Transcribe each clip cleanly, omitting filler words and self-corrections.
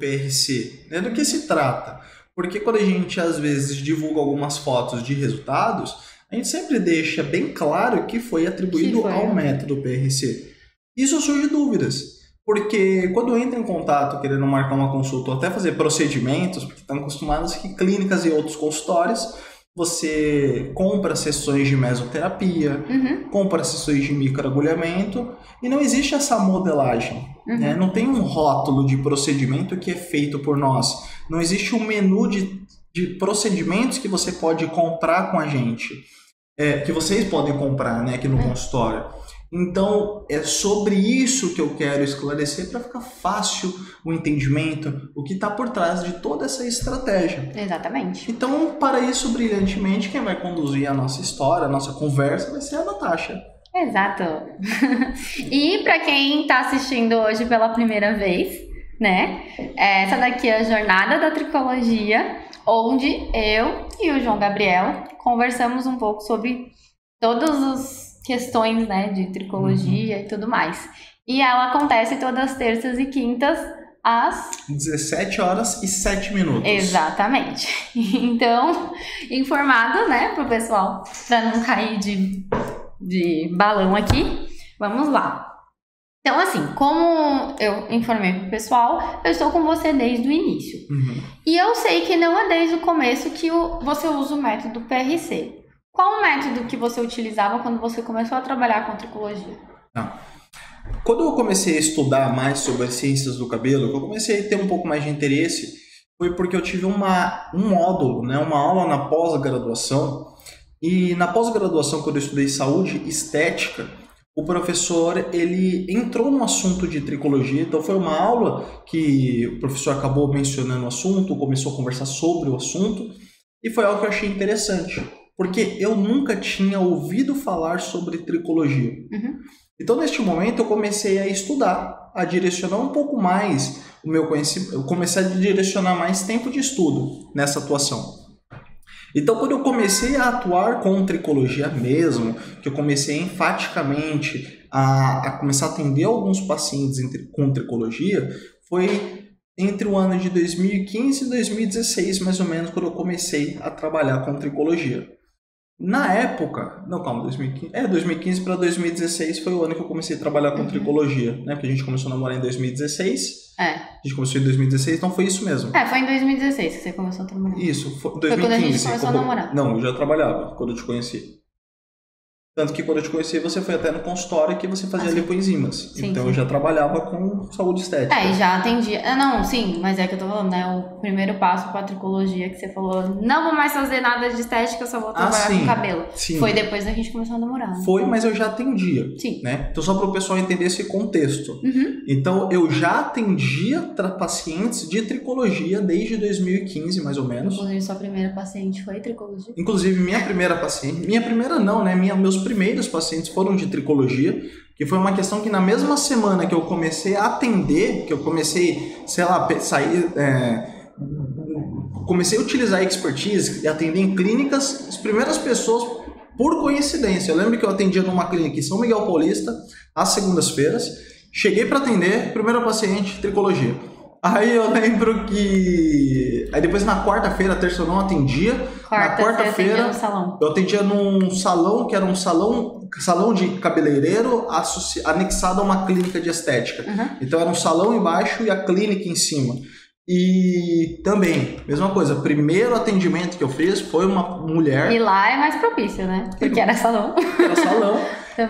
PRC, né? Do que se trata? Porque quando a gente às vezes divulga algumas fotos de resultados, a gente sempre deixa bem claro que foi atribuído ao método PRC. Isso surge dúvidas, porque quando entra em contato querendo marcar uma consulta ou até fazer procedimentos, porque estão acostumados que clínicas e outros consultórios, você compra sessões de mesoterapia, compra sessões de microagulhamento e não existe essa modelagem. Né? Não tem um rótulo de procedimento que é feito por nós. Não existe um menu de procedimentos que você pode comprar com a gente, que vocês podem comprar, né, aqui no consultório. Então, é sobre isso que eu quero esclarecer para ficar fácil o entendimento, o que está por trás de toda essa estratégia. Exatamente. Então, para isso, brilhantemente, quem vai conduzir a nossa história, a nossa conversa, vai ser a Natasha. Exato. E para quem está assistindo hoje pela primeira vez, né? Essa daqui é a Jornada da Tricologia, onde eu e o João Gabriel conversamos um pouco sobre todas as questões, né, de tricologia e tudo mais. E ela acontece todas as terças e quintas às 17h07. Exatamente. Então, informado, né, pro pessoal, para não cair de balão aqui, vamos lá. Então, assim, como eu informei pro pessoal, eu estou com você desde o início. E eu sei que não é desde o começo que você usa o método PRC. Qual o método que você utilizava quando você começou a trabalhar com tricologia? Quando eu comecei a estudar mais sobre as ciências do cabelo, eu comecei a ter um pouco mais de interesse, foi porque eu tive um módulo, né, uma aula na pós-graduação. E na pós-graduação, quando eu estudei saúde estética, o professor ele entrou no assunto de tricologia. Então foi uma aula que o professor acabou mencionando o assunto, começou a conversar sobre o assunto, e foi algo que eu achei interessante. Porque eu nunca tinha ouvido falar sobre tricologia. Então, neste momento, eu comecei a estudar, a direcionar um pouco mais o meu conhecimento. Eu comecei a direcionar mais tempo de estudo nessa atuação. Então, quando eu comecei a atuar com tricologia mesmo, que eu comecei enfaticamente a começar a atender alguns pacientes com tricologia, foi entre o ano de 2015 e 2016, mais ou menos, quando eu comecei a trabalhar com tricologia. Na época, 2015 para 2016 foi o ano que eu comecei a trabalhar com tricologia, né? Porque a gente começou a namorar em 2016. A gente começou em 2016, então foi isso mesmo. Foi em 2016 que você começou a trabalhar. Isso, foi 2015. Foi quando a gente começou a namorar. Não, eu já trabalhava quando eu te conheci. Tanto que quando eu te conheci, você foi até no consultório que você fazia lipoenzimas. Então eu já trabalhava com saúde estética. E já atendia. Mas é que eu tô falando, né? O primeiro passo pra tricologia que você falou, não vou mais fazer nada de estética, só vou trabalhar com cabelo. Foi depois da gente começar a namorar. Foi, mas eu já atendia. Né? Então só para o pessoal entender esse contexto. Então eu já atendia pacientes de tricologia desde 2015, mais ou menos. Inclusive, sua primeira paciente foi tricologia? Inclusive, minha primeira paciente... Minha primeira não, né? Meus primeiros pacientes foram de tricologia, que foi uma questão que na mesma semana que eu comecei a atender, que eu comecei, comecei a utilizar a expertise e atender em clínicas, as primeiras pessoas, por coincidência, eu lembro que eu atendia numa clínica em São Miguel Paulista, às segundas-feiras, cheguei para atender, primeira paciente, tricologia. Aí eu lembro que... Aí depois na quarta-feira, terça eu não atendia. Na quarta-feira eu atendia num salão, que era um salão de cabeleireiro anexado a uma clínica de estética. Então era um salão embaixo e a clínica em cima. E também, mesma coisa, primeiro atendimento que eu fiz foi uma mulher... E lá é mais propício, né? Porque era salão. Era salão.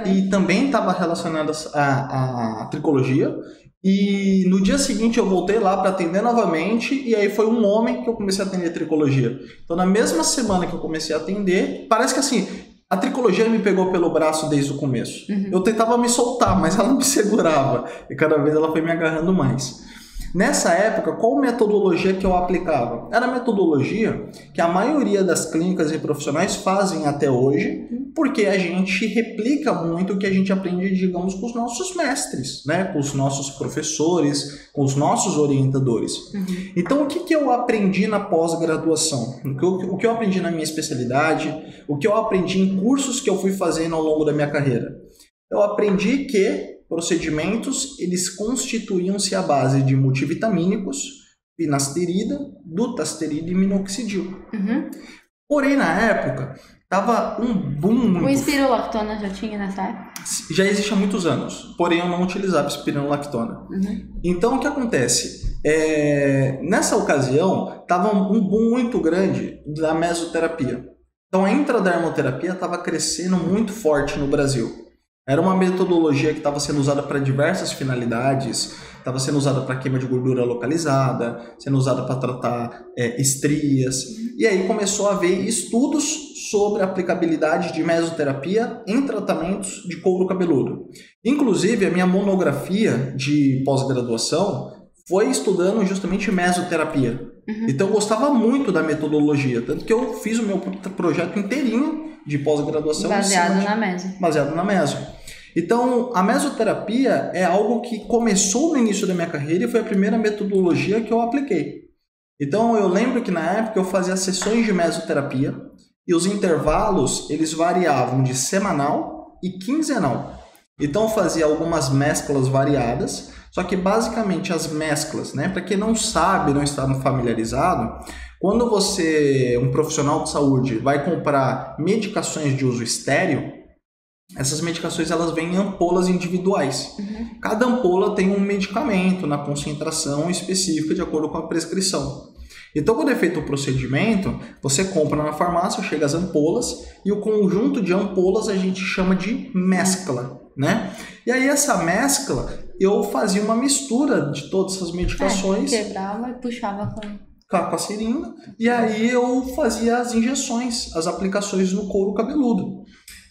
E também estava relacionado à tricologia. E no dia seguinte eu voltei lá para atender novamente, e aí foi um homem que eu comecei a atender tricologia. Então na mesma semana que eu comecei a atender, parece que assim, a tricologia me pegou pelo braço desde o começo. Eu tentava me soltar, mas ela me segurava, e cada vez ela foi me agarrando mais. Nessa época, qual metodologia que eu aplicava? Era a metodologia que a maioria das clínicas e profissionais fazem até hoje, porque a gente replica muito o que a gente aprende, digamos, com os nossos mestres, né? Com os nossos professores, com os nossos orientadores. Então, o que eu aprendi na pós-graduação? O que eu aprendi na minha especialidade? O que eu aprendi em cursos que eu fui fazendo ao longo da minha carreira? Eu aprendi que procedimentos, eles constituíam-se à base de multivitamínicos, finasterida, dutasterida e minoxidil. Uhum. Porém, na época, tava um boom muito... O espirulactona já tinha nessa época? Já existe há muitos anos, porém eu não utilizava espironolactona. Uhum. Então, o que acontece? Nessa ocasião, tava um boom muito grande da mesoterapia. Então, a intradermoterapia estava crescendo muito forte no Brasil. Era uma metodologia que estava sendo usada para diversas finalidades, estava sendo usada para queima de gordura localizada, sendo usada para tratar estrias. E aí começou a haver estudos sobre a aplicabilidade de mesoterapia em tratamentos de couro cabeludo. Inclusive, a minha monografia de pós-graduação foi estudando justamente mesoterapia. Uhum. Então, eu gostava muito da metodologia, tanto que eu fiz o meu projeto inteirinho de pós-graduação baseado na meso. Então, a mesoterapia é algo que começou no início da minha carreira e foi a primeira metodologia que eu apliquei. Então, eu lembro que na época eu fazia sessões de mesoterapia e os intervalos, eles variavam de semanal e quinzenal. Então, eu fazia algumas mesclas variadas, só que basicamente as mesclas, né? Para quem não sabe, não está familiarizado, quando você, um profissional de saúde, vai comprar medicações de uso estéril, essas medicações elas vêm em ampolas individuais. Uhum. Cada ampola tem um medicamento na concentração específica de acordo com a prescrição. Então, quando é feito o procedimento, você compra na farmácia, chega as ampolas e o conjunto de ampolas a gente chama de mescla, né? E aí essa mescla, eu fazia uma mistura de todas essas medicações. Quebrava e puxava com a seringa, e aí eu fazia as injeções, as aplicações no couro cabeludo.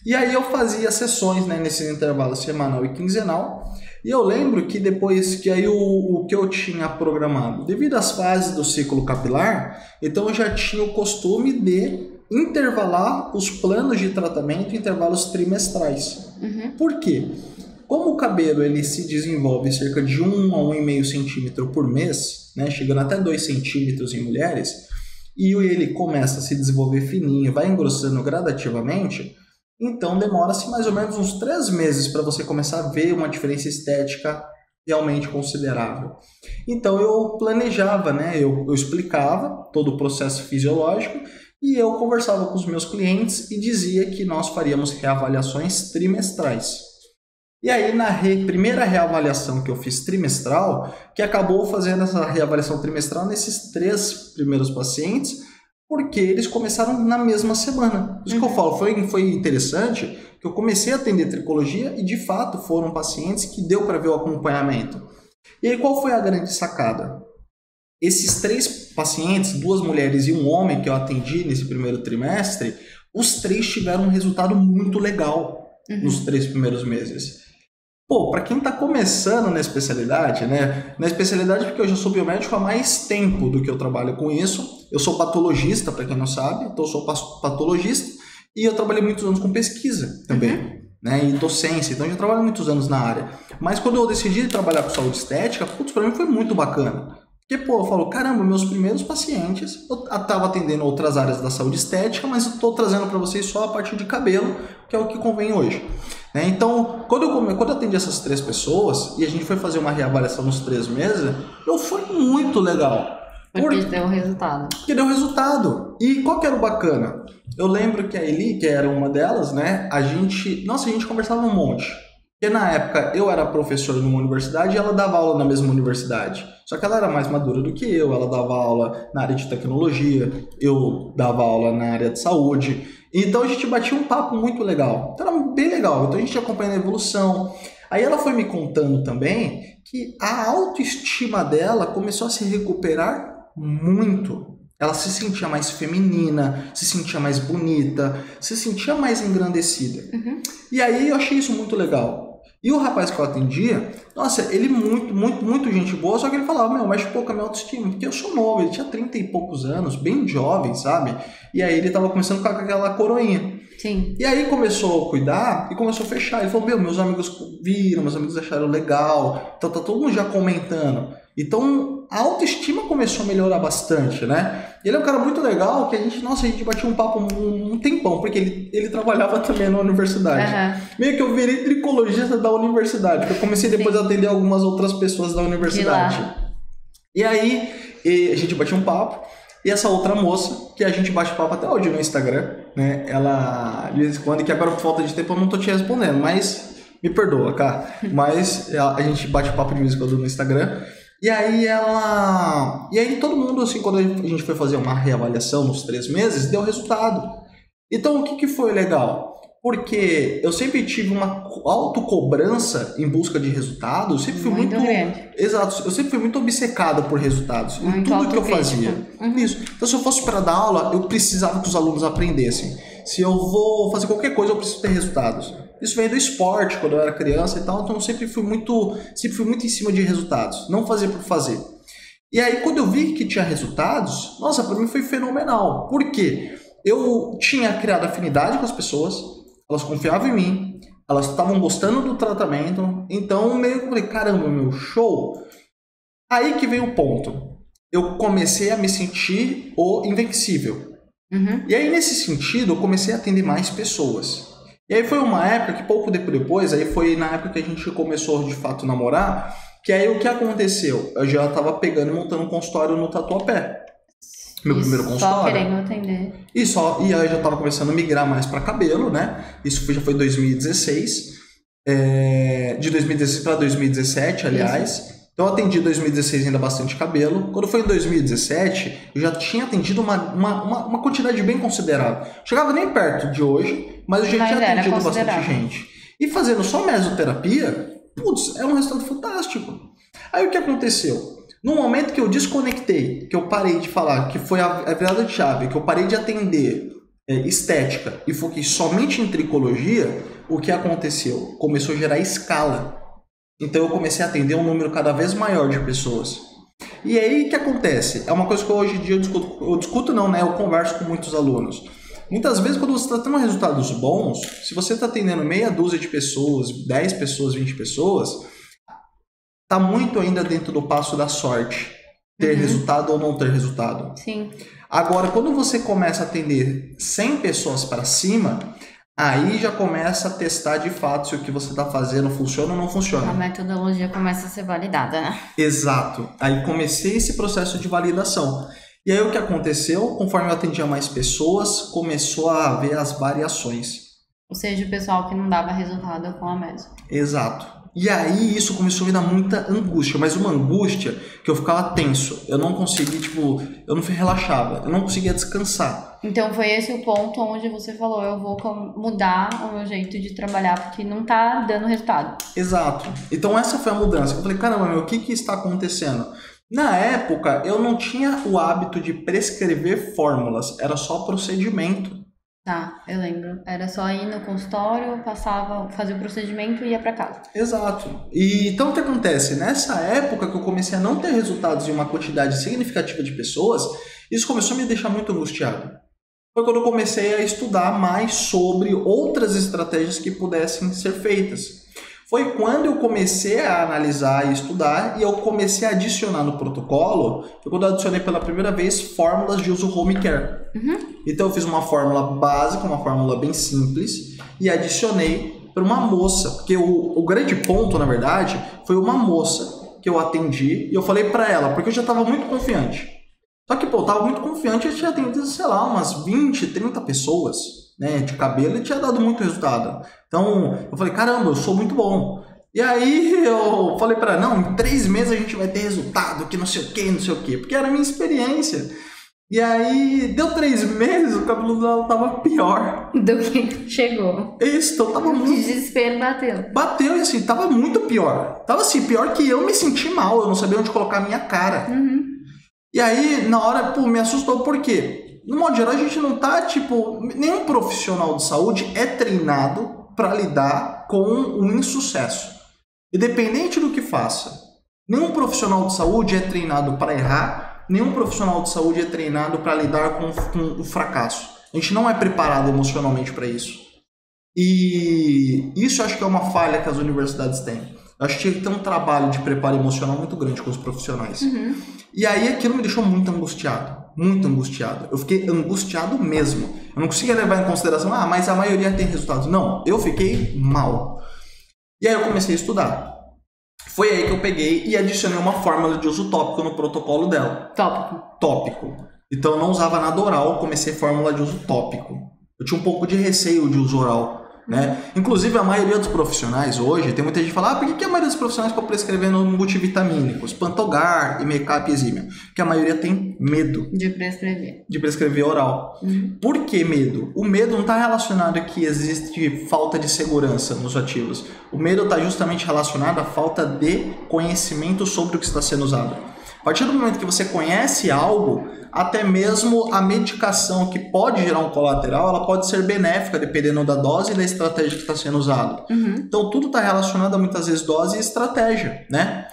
E aí eu fazia sessões, né, nesses intervalos semanal e quinzenal. E eu lembro que depois que aí o que eu tinha programado, devido às fases do ciclo capilar, então eu já tinha o costume de intervalar os planos de tratamento em intervalos trimestrais. Uhum. Por quê? Como o cabelo ele se desenvolve cerca de 1 a 1,5 centímetro por mês, né, chegando até 2 centímetros em mulheres, e ele começa a se desenvolver fininho, vai engrossando gradativamente, então demora-se mais ou menos uns 3 meses para você começar a ver uma diferença estética realmente considerável. Então eu planejava, né? Eu explicava todo o processo fisiológico e eu conversava com os meus clientes e dizia que nós faríamos reavaliações trimestrais. E aí na primeira reavaliação que eu fiz trimestral, que acabou fazendo essa reavaliação trimestral nesses 3 primeiros pacientes, porque eles começaram na mesma semana. Isso que eu falo, foi interessante, que eu comecei a atender tricologia e, de fato, foram pacientes que deu para ver o acompanhamento. E aí, qual foi a grande sacada? Esses 3 pacientes, 2 mulheres e um homem que eu atendi nesse primeiro trimestre, os 3 tiveram um resultado muito legal nos 3 primeiros meses. Pô, para quem está começando na especialidade, né? Na especialidade porque eu já sou biomédico há mais tempo do que eu trabalho com isso. Eu sou patologista, para quem não sabe, então eu sou patologista e eu trabalhei muitos anos com pesquisa também, né? E docência, então eu já trabalho muitos anos na área. Mas quando eu decidi trabalhar com saúde estética, putz, para mim foi muito bacana. Porque, pô, eu falo, caramba, meus primeiros pacientes, eu estava atendendo outras áreas da saúde estética, mas eu estou trazendo para vocês só a parte de cabelo, que é o que convém hoje. Então, quando eu atendi essas 3 pessoas e a gente foi fazer uma reavaliação nos 3 meses, foi muito legal. Porque deu resultado. Porque deu resultado. E qual que era o bacana? Eu lembro que a Eli, que era uma delas, né, a gente conversava um monte. Porque na época eu era professor numa universidade e ela dava aula na mesma universidade. Só que ela era mais madura do que eu, ela dava aula na área de tecnologia, eu dava aula na área de saúde. Então a gente batia um papo muito legal. Então era bem legal. Então a gente acompanhando a evolução. Aí ela foi me contando também que a autoestima dela começou a se recuperar muito. Ela se sentia mais feminina, se sentia mais bonita, se sentia mais engrandecida. E aí eu achei isso muito legal. E o rapaz que eu atendia, nossa, ele muito gente boa, só que ele falava, mexe um pouco com a minha autoestima, porque eu sou novo, ele tinha 30 e poucos anos, bem jovem, sabe? E aí ele tava começando com aquela coroinha. Sim. E aí começou a cuidar e começou a fechar. Ele falou, meus amigos viram, meus amigos acharam legal, então tá todo mundo já comentando. Então a autoestima começou a melhorar bastante, né? E ele é um cara muito legal que a gente batia um papo um tempão, porque ele trabalhava também na universidade. Meio que eu virei tricologista da universidade, porque eu comecei depois a atender algumas outras pessoas da universidade. E aí E a gente batia um papo. E essa outra moça, que a gente bate papo até hoje no Instagram, né? Ela, de vez em quando, que agora por falta de tempo eu não tô te respondendo, mas me perdoa, cara. Mas a gente bate papo de vez em quando no Instagram. E aí todo mundo, assim, quando a gente foi fazer uma reavaliação nos 3 meses, deu resultado. Então, o que foi legal? Porque eu sempre tive uma autocobrança em busca de resultados, sempre fui muito grande. Exato, eu sempre fui muito obcecado por resultados em tudo que eu fazia. Isso. Então, se eu fosse para dar aula, eu precisava que os alunos aprendessem. Se eu vou fazer qualquer coisa, eu preciso ter resultados. Isso veio do esporte, quando eu era criança e tal, então eu sempre fui muito em cima de resultados, não fazer por fazer. E aí, quando eu vi que tinha resultados, nossa, para mim foi fenomenal. Por quê? Eu tinha criado afinidade com as pessoas, elas confiavam em mim, elas estavam gostando do tratamento, então meio que eu falei, caramba, meu, show. Aí que veio o ponto. Eu comecei a me sentir o invencível. E aí, nesse sentido, eu comecei a atender mais pessoas. E aí foi uma época que pouco depois, aí foi na época que a gente começou de fato a namorar, que aí o que aconteceu? Eu já estava pegando e montando um consultório no Tatuapé. Meu primeiro consultório. Só querendo atender. E aí eu já estava começando a migrar mais para cabelo, né? Isso já foi 2016. De 2016 para 2017, aliás. Isso. Então eu atendi em 2016 ainda bastante cabelo. Quando foi em 2017, eu já tinha atendido uma quantidade bem considerável. Chegava nem perto de hoje, mas eu já tinha atendido bastante gente. E fazendo só mesoterapia, putz, é um resultado fantástico. Aí o que aconteceu? No momento que eu desconectei, que eu parei de falar, que foi a virada de chave, que eu parei de atender estética e foquei somente em tricologia, o que aconteceu? Começou a gerar escala. Então eu comecei a atender um número cada vez maior de pessoas. E aí o que acontece? É uma coisa que hoje em dia eu discuto não, né? Eu converso com muitos alunos. Muitas vezes quando você está tendo resultados bons, se você está atendendo meia dúzia de pessoas, 10 pessoas, 20 pessoas, está muito ainda dentro do passo da sorte. Ter resultado ou não ter resultado. Sim. Agora, quando você começa a atender 100 pessoas para cima, aí já começa a testar de fato se o que você está fazendo funciona ou não funciona. A metodologia começa a ser validada, né? Exato. Aí comecei esse processo de validação. E aí o que aconteceu? Conforme eu atendia mais pessoas, começou a haver as variações. Ou seja, o pessoal que não dava resultado com a meso. Exato. E aí isso começou a me dar muita angústia, mas uma angústia que eu ficava tenso. Eu não conseguia, eu não relaxava, eu não conseguia descansar. Então foi esse o ponto onde você falou, eu vou mudar o meu jeito de trabalhar porque não tá dando resultado. Exato. Então essa foi a mudança. Eu falei, caramba, meu, o que está acontecendo? Na época, eu não tinha o hábito de prescrever fórmulas, era só procedimento. Tá, eu lembro. Era só ir no consultório, fazia o procedimento e ia pra casa. Exato. E então o que acontece? Nessa época que eu comecei a não ter resultados em uma quantidade significativa de pessoas, isso começou a me deixar muito angustiado. Foi quando eu comecei a estudar mais sobre outras estratégias que pudessem ser feitas. Foi quando eu comecei a analisar e estudar e eu comecei a adicionar no protocolo, foi quando eu adicionei pela primeira vez fórmulas de uso home care. Então eu fiz uma fórmula básica, uma fórmula bem simples e adicionei para uma moça, porque o grande ponto, na verdade, foi uma moça que eu atendi e eu falei para ela, porque eu já estava muito confiante. Só que, eu estava muito confiante, eu tinha atendido, sei lá, umas 20, 30 pessoas, né, de cabelo e tinha dado muito resultado. Então, eu falei, caramba, eu sou muito bom. E aí, eu falei para ela, não, em 3 meses a gente vai ter resultado, que não sei o que, porque era a minha experiência. E aí, deu 3 meses, o cabelo dela tava pior. Do que chegou. Isso, então tava muito... O desespero bateu. Bateu e assim, tava muito pior. Tava assim, pior que eu me senti mal, eu não sabia onde colocar a minha cara. E aí, na hora, me assustou, por quê? No modo geral, a gente não tá, nenhum profissional de saúde é treinado para lidar com um insucesso. Independente do que faça. Nenhum profissional de saúde é treinado para errar, nenhum profissional de saúde é treinado para lidar com o fracasso. A gente não é preparado emocionalmente para isso. E isso eu acho que é uma falha que as universidades têm. Eu acho que tinha que ter um trabalho de preparo emocional muito grande com os profissionais. E aí aquilo me deixou muito angustiado. Muito angustiado. Eu fiquei angustiado mesmo. Eu não conseguia levar em consideração, mas a maioria tem resultados. Não, eu fiquei mal. E aí eu comecei a estudar. Foi aí que eu peguei e adicionei uma fórmula de uso tópico no protocolo dela. Tópico. Então eu não usava nada oral, comecei fórmula de uso tópico. Eu tinha um pouco de receio de uso oral, né? Inclusive a maioria dos profissionais hoje, tem muita gente que fala, por que a maioria dos profissionais estão prescrevendo multivitamínicos, Pantogar e Make-up Exímia? Porque a maioria tem medo de prescrever oral. Por que medo? O medo não está relacionado a que existe falta de segurança nos ativos. O medo está justamente relacionado à falta de conhecimento sobre o que está sendo usado. A partir do momento que você conhece algo, até mesmo a medicação que pode gerar um colateral, ela pode ser benéfica dependendo da dose e da estratégia que está sendo usada. Então tudo está relacionado a muitas vezes dose e estratégia, né?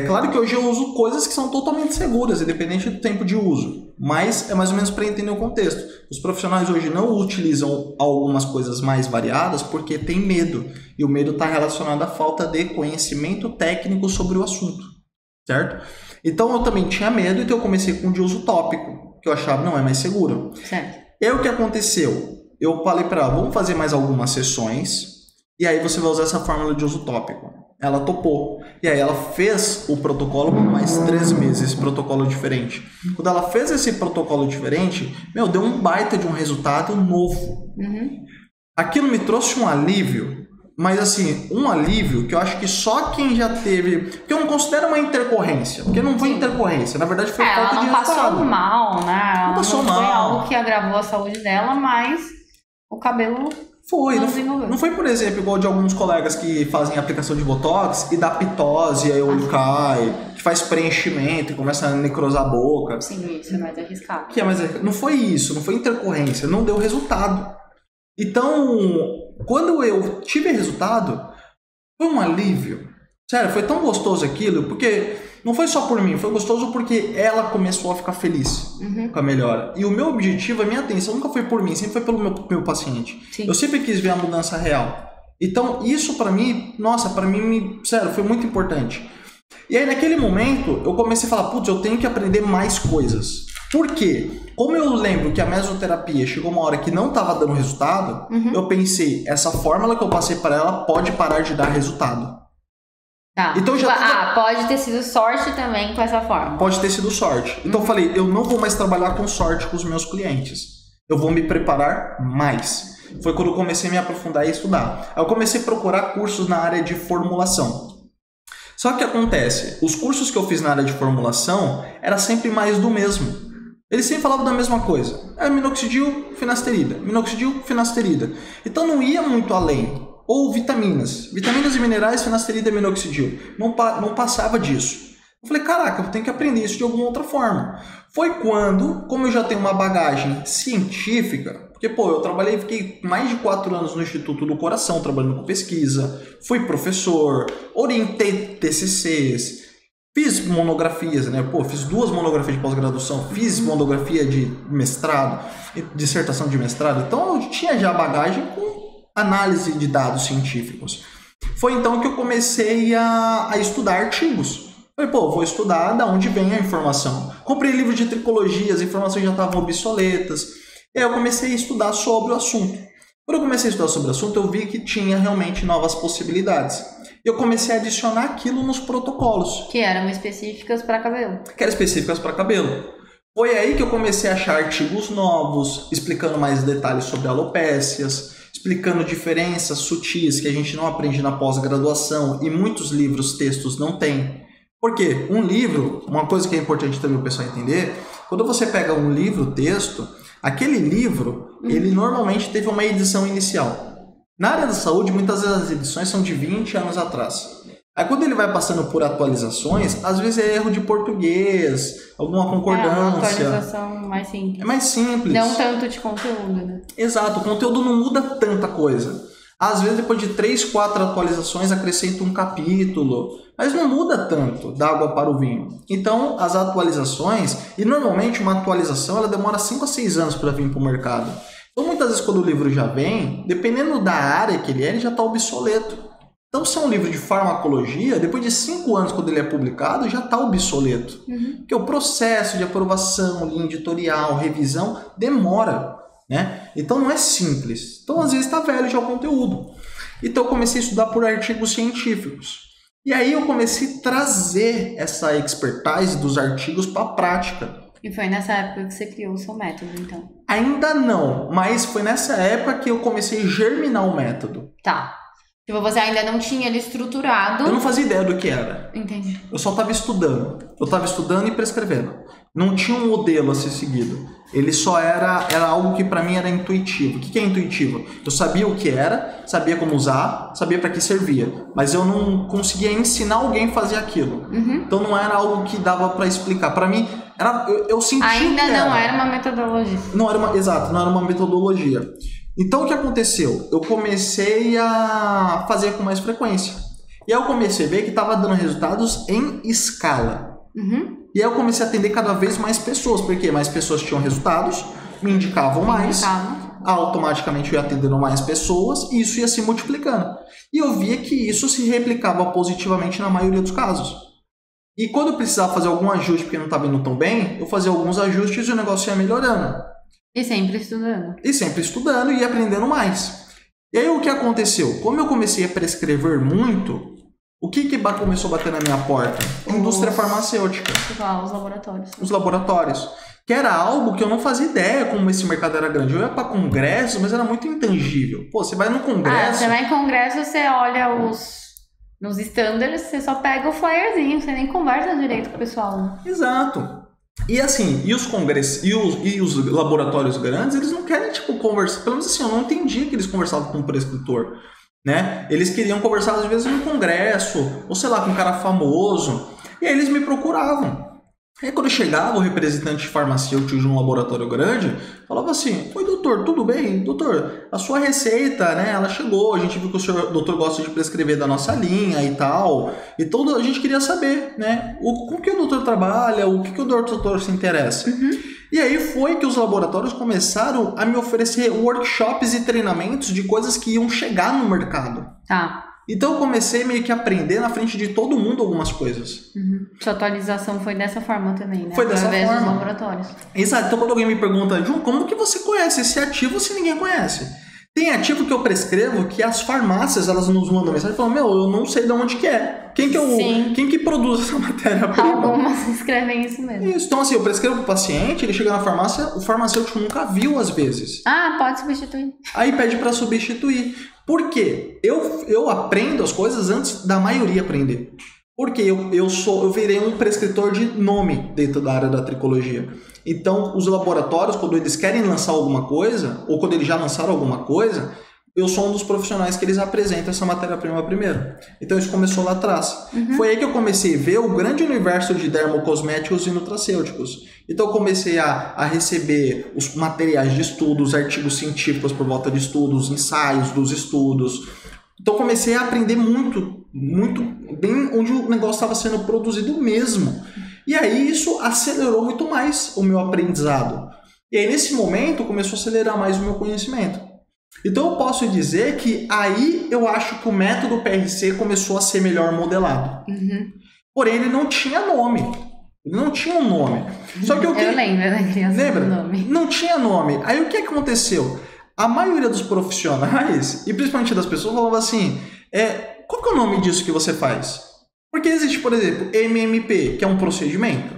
Claro que hoje eu uso coisas que são totalmente seguras, independente do tempo de uso, mas é mais ou menos para entender o contexto. Os profissionais hoje não utilizam algumas coisas mais variadas porque tem medo, e o medo está relacionado à falta de conhecimento técnico sobre o assunto, certo? Então eu também tinha medo, então eu comecei com o de uso tópico, que eu achava não é mais seguro. Certo. E aí o que aconteceu? Eu falei para ela, vamos fazer mais algumas sessões, e aí você vai usar essa fórmula de uso tópico. Ela topou. E aí ela fez o protocolo por mais 3 meses, esse protocolo diferente. Quando ela fez esse protocolo diferente, deu um baita de um resultado novo. Aquilo me trouxe um alívio, mas assim, um alívio que eu acho que só quem já teve... Porque eu não considero uma intercorrência, porque não foi intercorrência, na verdade foi falta de resultado. Ela não passou mal, né? Não passou mal. Foi algo que agravou a saúde dela, mas o cabelo... Não foi, por exemplo, igual de alguns colegas que fazem aplicação de Botox e dá pitose, aí o olho cai, que faz preenchimento e começa a necrosar a boca. Sim, isso é mais arriscado. Não foi isso, não foi intercorrência, não deu resultado. Então, quando eu tive resultado, foi um alívio. Sério, foi tão gostoso aquilo, porque não foi só por mim, foi gostoso porque ela começou a ficar feliz com a melhora. E o meu objetivo, a minha atenção nunca foi por mim, sempre foi pelo meu paciente. Sim. Eu sempre quis ver a mudança real. Então, isso pra mim, sério, foi muito importante. E aí, naquele momento, eu comecei a falar, putz, eu tenho que aprender mais coisas. Por quê? Como eu lembro que a mesoterapia chegou uma hora que não estava dando resultado, eu pensei, essa fórmula que eu passei para ela pode parar de dar resultado. Tá. Então, pode ter sido sorte também com essa forma. Pode ter sido sorte. Então eu falei, eu não vou mais trabalhar com sorte com os meus clientes. Eu vou me preparar mais. Foi quando eu comecei a me aprofundar e estudar. Aí eu comecei a procurar cursos na área de formulação. Só que acontece, os cursos que eu fiz na área de formulação era sempre mais do mesmo. Eles sempre falavam da mesma coisa. Minoxidil, finasterida. Minoxidil, finasterida. Então não ia muito além. Ou vitaminas. Vitaminas e minerais, finasterida e minoxidil. Não passava disso. Eu falei, caraca, eu tenho que aprender isso de alguma outra forma. Foi quando, como eu já tenho uma bagagem científica, porque, eu fiquei mais de 4 anos no Instituto do Coração, trabalhando com pesquisa, fui professor, orientei TCCs, fiz monografias, né? Fiz 2 monografias de pós-graduação, fiz monografia de mestrado, dissertação de mestrado, então eu tinha já bagagem com análise de dados científicos. Foi então que eu comecei a estudar artigos. Falei, vou estudar de onde vem a informação. Comprei livro de tricologia, as informações já estavam obsoletas. E aí eu comecei a estudar sobre o assunto. Quando eu comecei a estudar sobre o assunto, eu vi que tinha realmente novas possibilidades. Eu comecei a adicionar aquilo nos protocolos. Que eram específicas para cabelo. Foi aí que eu comecei a achar artigos novos, explicando mais detalhes sobre alopécias, explicando diferenças sutis que a gente não aprende na pós-graduação e muitos livros, textos não têm. Por quê? Um livro, uma coisa que é importante também o pessoal entender, quando você pega um livro, texto, aquele livro, ele normalmente teve uma edição inicial. Na área da saúde, muitas vezes as edições são de 20 anos atrás. Aí quando ele vai passando por atualizações, às vezes é erro de português, alguma concordância. Uma atualização mais simples. É mais simples. Não tanto de conteúdo, né? Exato, o conteúdo não muda tanta coisa. Às vezes depois de 3, 4 atualizações acrescenta um capítulo, mas não muda tanto da água para o vinho. Então as atualizações, e normalmente uma atualização ela demora 5 a 6 anos para vir para o mercado. Então muitas vezes quando o livro já vem, dependendo da área que ele já está obsoleto. Então, se é um livro de farmacologia, depois de 5 anos, quando ele é publicado, já está obsoleto. Porque o processo de aprovação, linha editorial, revisão, demora, né? Então, não é simples. Então, às vezes, está velho já o conteúdo. Então, eu comecei a estudar por artigos científicos. E aí eu comecei a trazer essa expertise dos artigos para a prática. E foi nessa época que você criou o seu método, então? Ainda não, mas foi nessa época que eu comecei a germinar o método. Tá. Tipo, você ainda não tinha ele estruturado. Eu não fazia ideia do que era. Entendi. Eu só estava estudando. Eu estava estudando e prescrevendo. Não tinha um modelo a ser seguido. Ele só era algo que para mim era intuitivo. O que é intuitivo? Eu sabia o que era, sabia como usar, sabia para que servia. Mas eu não conseguia ensinar alguém a fazer aquilo. Então não era algo que dava para explicar. Para mim, eu sentia ainda que não era uma metodologia. Exato, não era uma metodologia. Então o que aconteceu? Eu comecei a fazer com mais frequência. E aí eu comecei a ver que estava dando resultados em escala. E aí eu comecei a atender cada vez mais pessoas, porque mais pessoas tinham resultados, me indicavam mais, automaticamente eu ia atendendo mais pessoas e isso ia se multiplicando. E eu via que isso se replicava positivamente na maioria dos casos. E quando eu precisava fazer algum ajuste porque não estava indo tão bem, eu fazia alguns ajustes e o negócio ia melhorando. E sempre estudando. E sempre estudando e aprendendo mais. E aí o que aconteceu? Como eu comecei a prescrever muito, o que começou a bater na minha porta? A indústria farmacêutica. Os laboratórios. Os laboratórios. Que era algo que eu não fazia ideia como esse mercado era grande. Eu ia para congresso, mas era muito intangível. Pô, você vai no congresso... você vai em congresso, você olha nos standards, você só pega o flyerzinho, você nem conversa direito com o pessoal. Né? Exato. E assim, e os congressos e os laboratórios grandes, eles não querem, tipo, conversar. Pelo menos assim, eu não entendia que eles conversavam com o prescritor, né? Eles queriam conversar, às vezes, no congresso, ou sei lá, com um cara famoso. E aí eles me procuravam. Aí quando eu chegava, o representante farmacêutico de um laboratório grande falava assim: oi, doutor, tudo bem? Doutor, a sua receita, né, ela chegou, a gente viu que o senhor, doutor, gosta de prescrever da nossa linha e tal, e todo, a gente queria saber, né, com que o doutor trabalha, o que o doutor se interessa. E aí foi que os laboratórios começaram a me oferecer workshops e treinamentos de coisas que iam chegar no mercado. Tá. Então eu comecei meio que a aprender na frente de todo mundo algumas coisas. Sua atualização foi dessa forma também, né? Foi dessa forma. Dos laboratórios. Exato. Então quando alguém me pergunta, João, como que você conhece esse ativo se ninguém conhece? Tem ativo que eu prescrevo que as farmácias, elas nos mandam mensagem e falam, eu não sei de onde que é. Quem que produz essa matéria-prima? Algumas escrevem isso mesmo. Isso. Então assim, eu prescrevo pro paciente, ele chega na farmácia, o farmacêutico nunca viu às vezes. Pode substituir. Aí pede para substituir. Por quê? Eu aprendo as coisas antes da maioria aprender. Porque eu virei um prescritor de nome dentro da área da tricologia. Então, os laboratórios, quando eles querem lançar alguma coisa, ou quando eles já lançaram alguma coisa, eu sou um dos profissionais que eles apresentam essa matéria-prima primeiro. Então, isso começou lá atrás. Foi aí que eu comecei a ver o grande universo de dermocosméticos e nutracêuticos. Então, eu comecei a receber os materiais de estudo, os artigos científicos por volta de estudos, ensaios dos estudos. Então, eu comecei a aprender muito bem onde o negócio estava sendo produzido mesmo. E aí, isso acelerou muito mais o meu aprendizado. E aí, nesse momento, começou a acelerar mais o meu conhecimento. Então, eu posso dizer que aí eu acho que o método PRC começou a ser melhor modelado. Porém, ele não tinha nome. Ele não tinha um nome. Só que eu lembro da criação do nome. Não tinha nome. Aí, o que aconteceu? A maioria dos profissionais, e principalmente das pessoas, falava assim, qual que é o nome disso que você faz? Porque existe, por exemplo, MMP, que é um procedimento.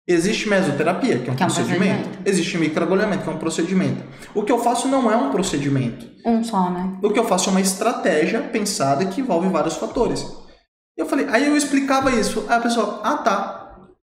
Existe mesoterapia, que é um procedimento. Existe microagulhamento, que é um procedimento. O que eu faço não é um procedimento. Um só, né? O que eu faço é uma estratégia pensada que envolve vários fatores. Aí eu explicava isso. Aí a pessoa, tá.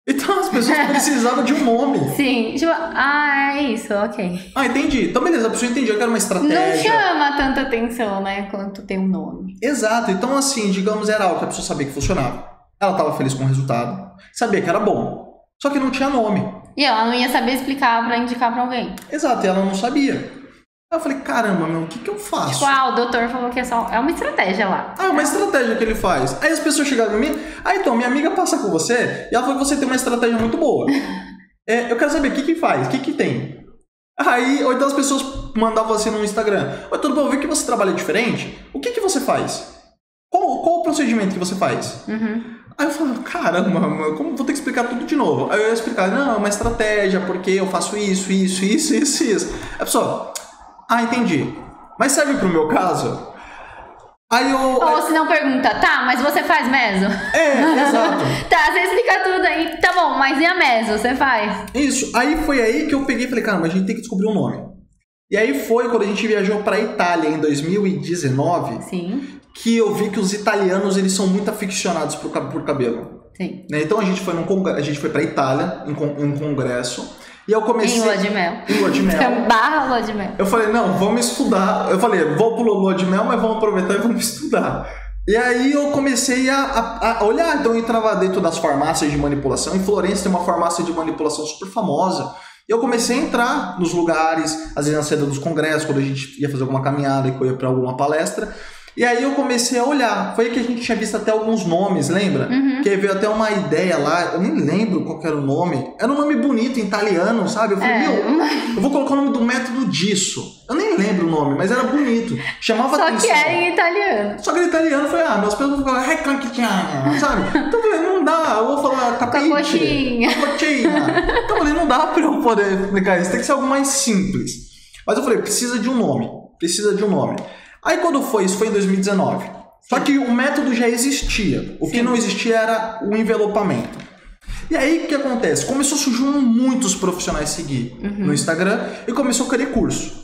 Então as pessoas precisavam de um nome. Sim, tipo, é isso, ok. Entendi. Então beleza, a pessoa entendia que era uma estratégia. Não chama tanta atenção, né, quanto tem um nome. Exato. Então assim, digamos, era algo que a pessoa sabia que funcionava. Ela estava feliz com o resultado. Sabia que era bom. Só que não tinha nome. E ela não ia saber explicar pra indicar pra alguém. Exato, e ela não sabia. Aí eu falei, caramba, o que eu faço? Tipo, o doutor falou que é uma estratégia lá. Uma estratégia que ele faz. Aí as pessoas chegaram em mim, então, minha amiga passa com você, e ela falou que você tem uma estratégia muito boa. Eu quero saber o que faz, o que tem. Ou então as pessoas mandavam assim no Instagram, tudo bom, eu vi que você trabalha diferente, o que você faz? Qual o procedimento que você faz? Aí eu falava, caramba, como vou ter que explicar tudo de novo? Aí eu ia explicar, não, é uma estratégia, porque eu faço isso. Aí a pessoa, entendi. Mas serve pro meu caso? Aí eu... Ou se não pergunta, tá, mas você faz meso? Exato. Tá, você explica tudo aí. Tá bom, mas e a meso? Você faz? Isso. Aí foi aí que eu peguei e falei, caramba, a gente tem que descobrir um nome. E aí foi quando a gente viajou pra Itália em 2019. Sim. Que eu vi que os italianos, eles são muito aficionados por cabelo. Sim. Né? Então a gente foi pra Itália, em um congresso. E eu comecei... Em lua de mel. Em lua de mel. Barra lua de mel. Eu falei, não, vamos estudar. Eu falei, vou pro lua de mel, mas vamos aproveitar e vamos estudar. E aí eu comecei a olhar. Então eu entrava dentro das farmácias de manipulação. Em Florença tem uma farmácia de manipulação super famosa. E eu comecei a entrar nos lugares, às vezes na saída dos congressos, quando a gente ia fazer alguma caminhada e ia pra alguma palestra. E aí eu comecei a olhar. Foi aí que a gente tinha visto até alguns nomes, lembra? Uhum. Que veio até uma ideia lá, eu nem lembro qual que era o nome. Era um nome bonito, em italiano, sabe? Eu falei, eu vou colocar o nome do método disso. Eu nem lembro o nome, mas era bonito. Chamava Só atenção. que era em italiano. Só que era italiano, eu falei, meus pés vão falar, sabe? Então eu falei, não dá, eu vou falar Capotinha. Então eu falei, não dá pra eu poder explicar isso, tem que ser algo mais simples. Mas eu falei, precisa de um nome. Aí quando foi, isso foi em 2019. Só que o método já existia. O que não existia era o envelopamento. E aí o que acontece? Começou a surgir muitos profissionais seguir no Instagram e começou a querer curso.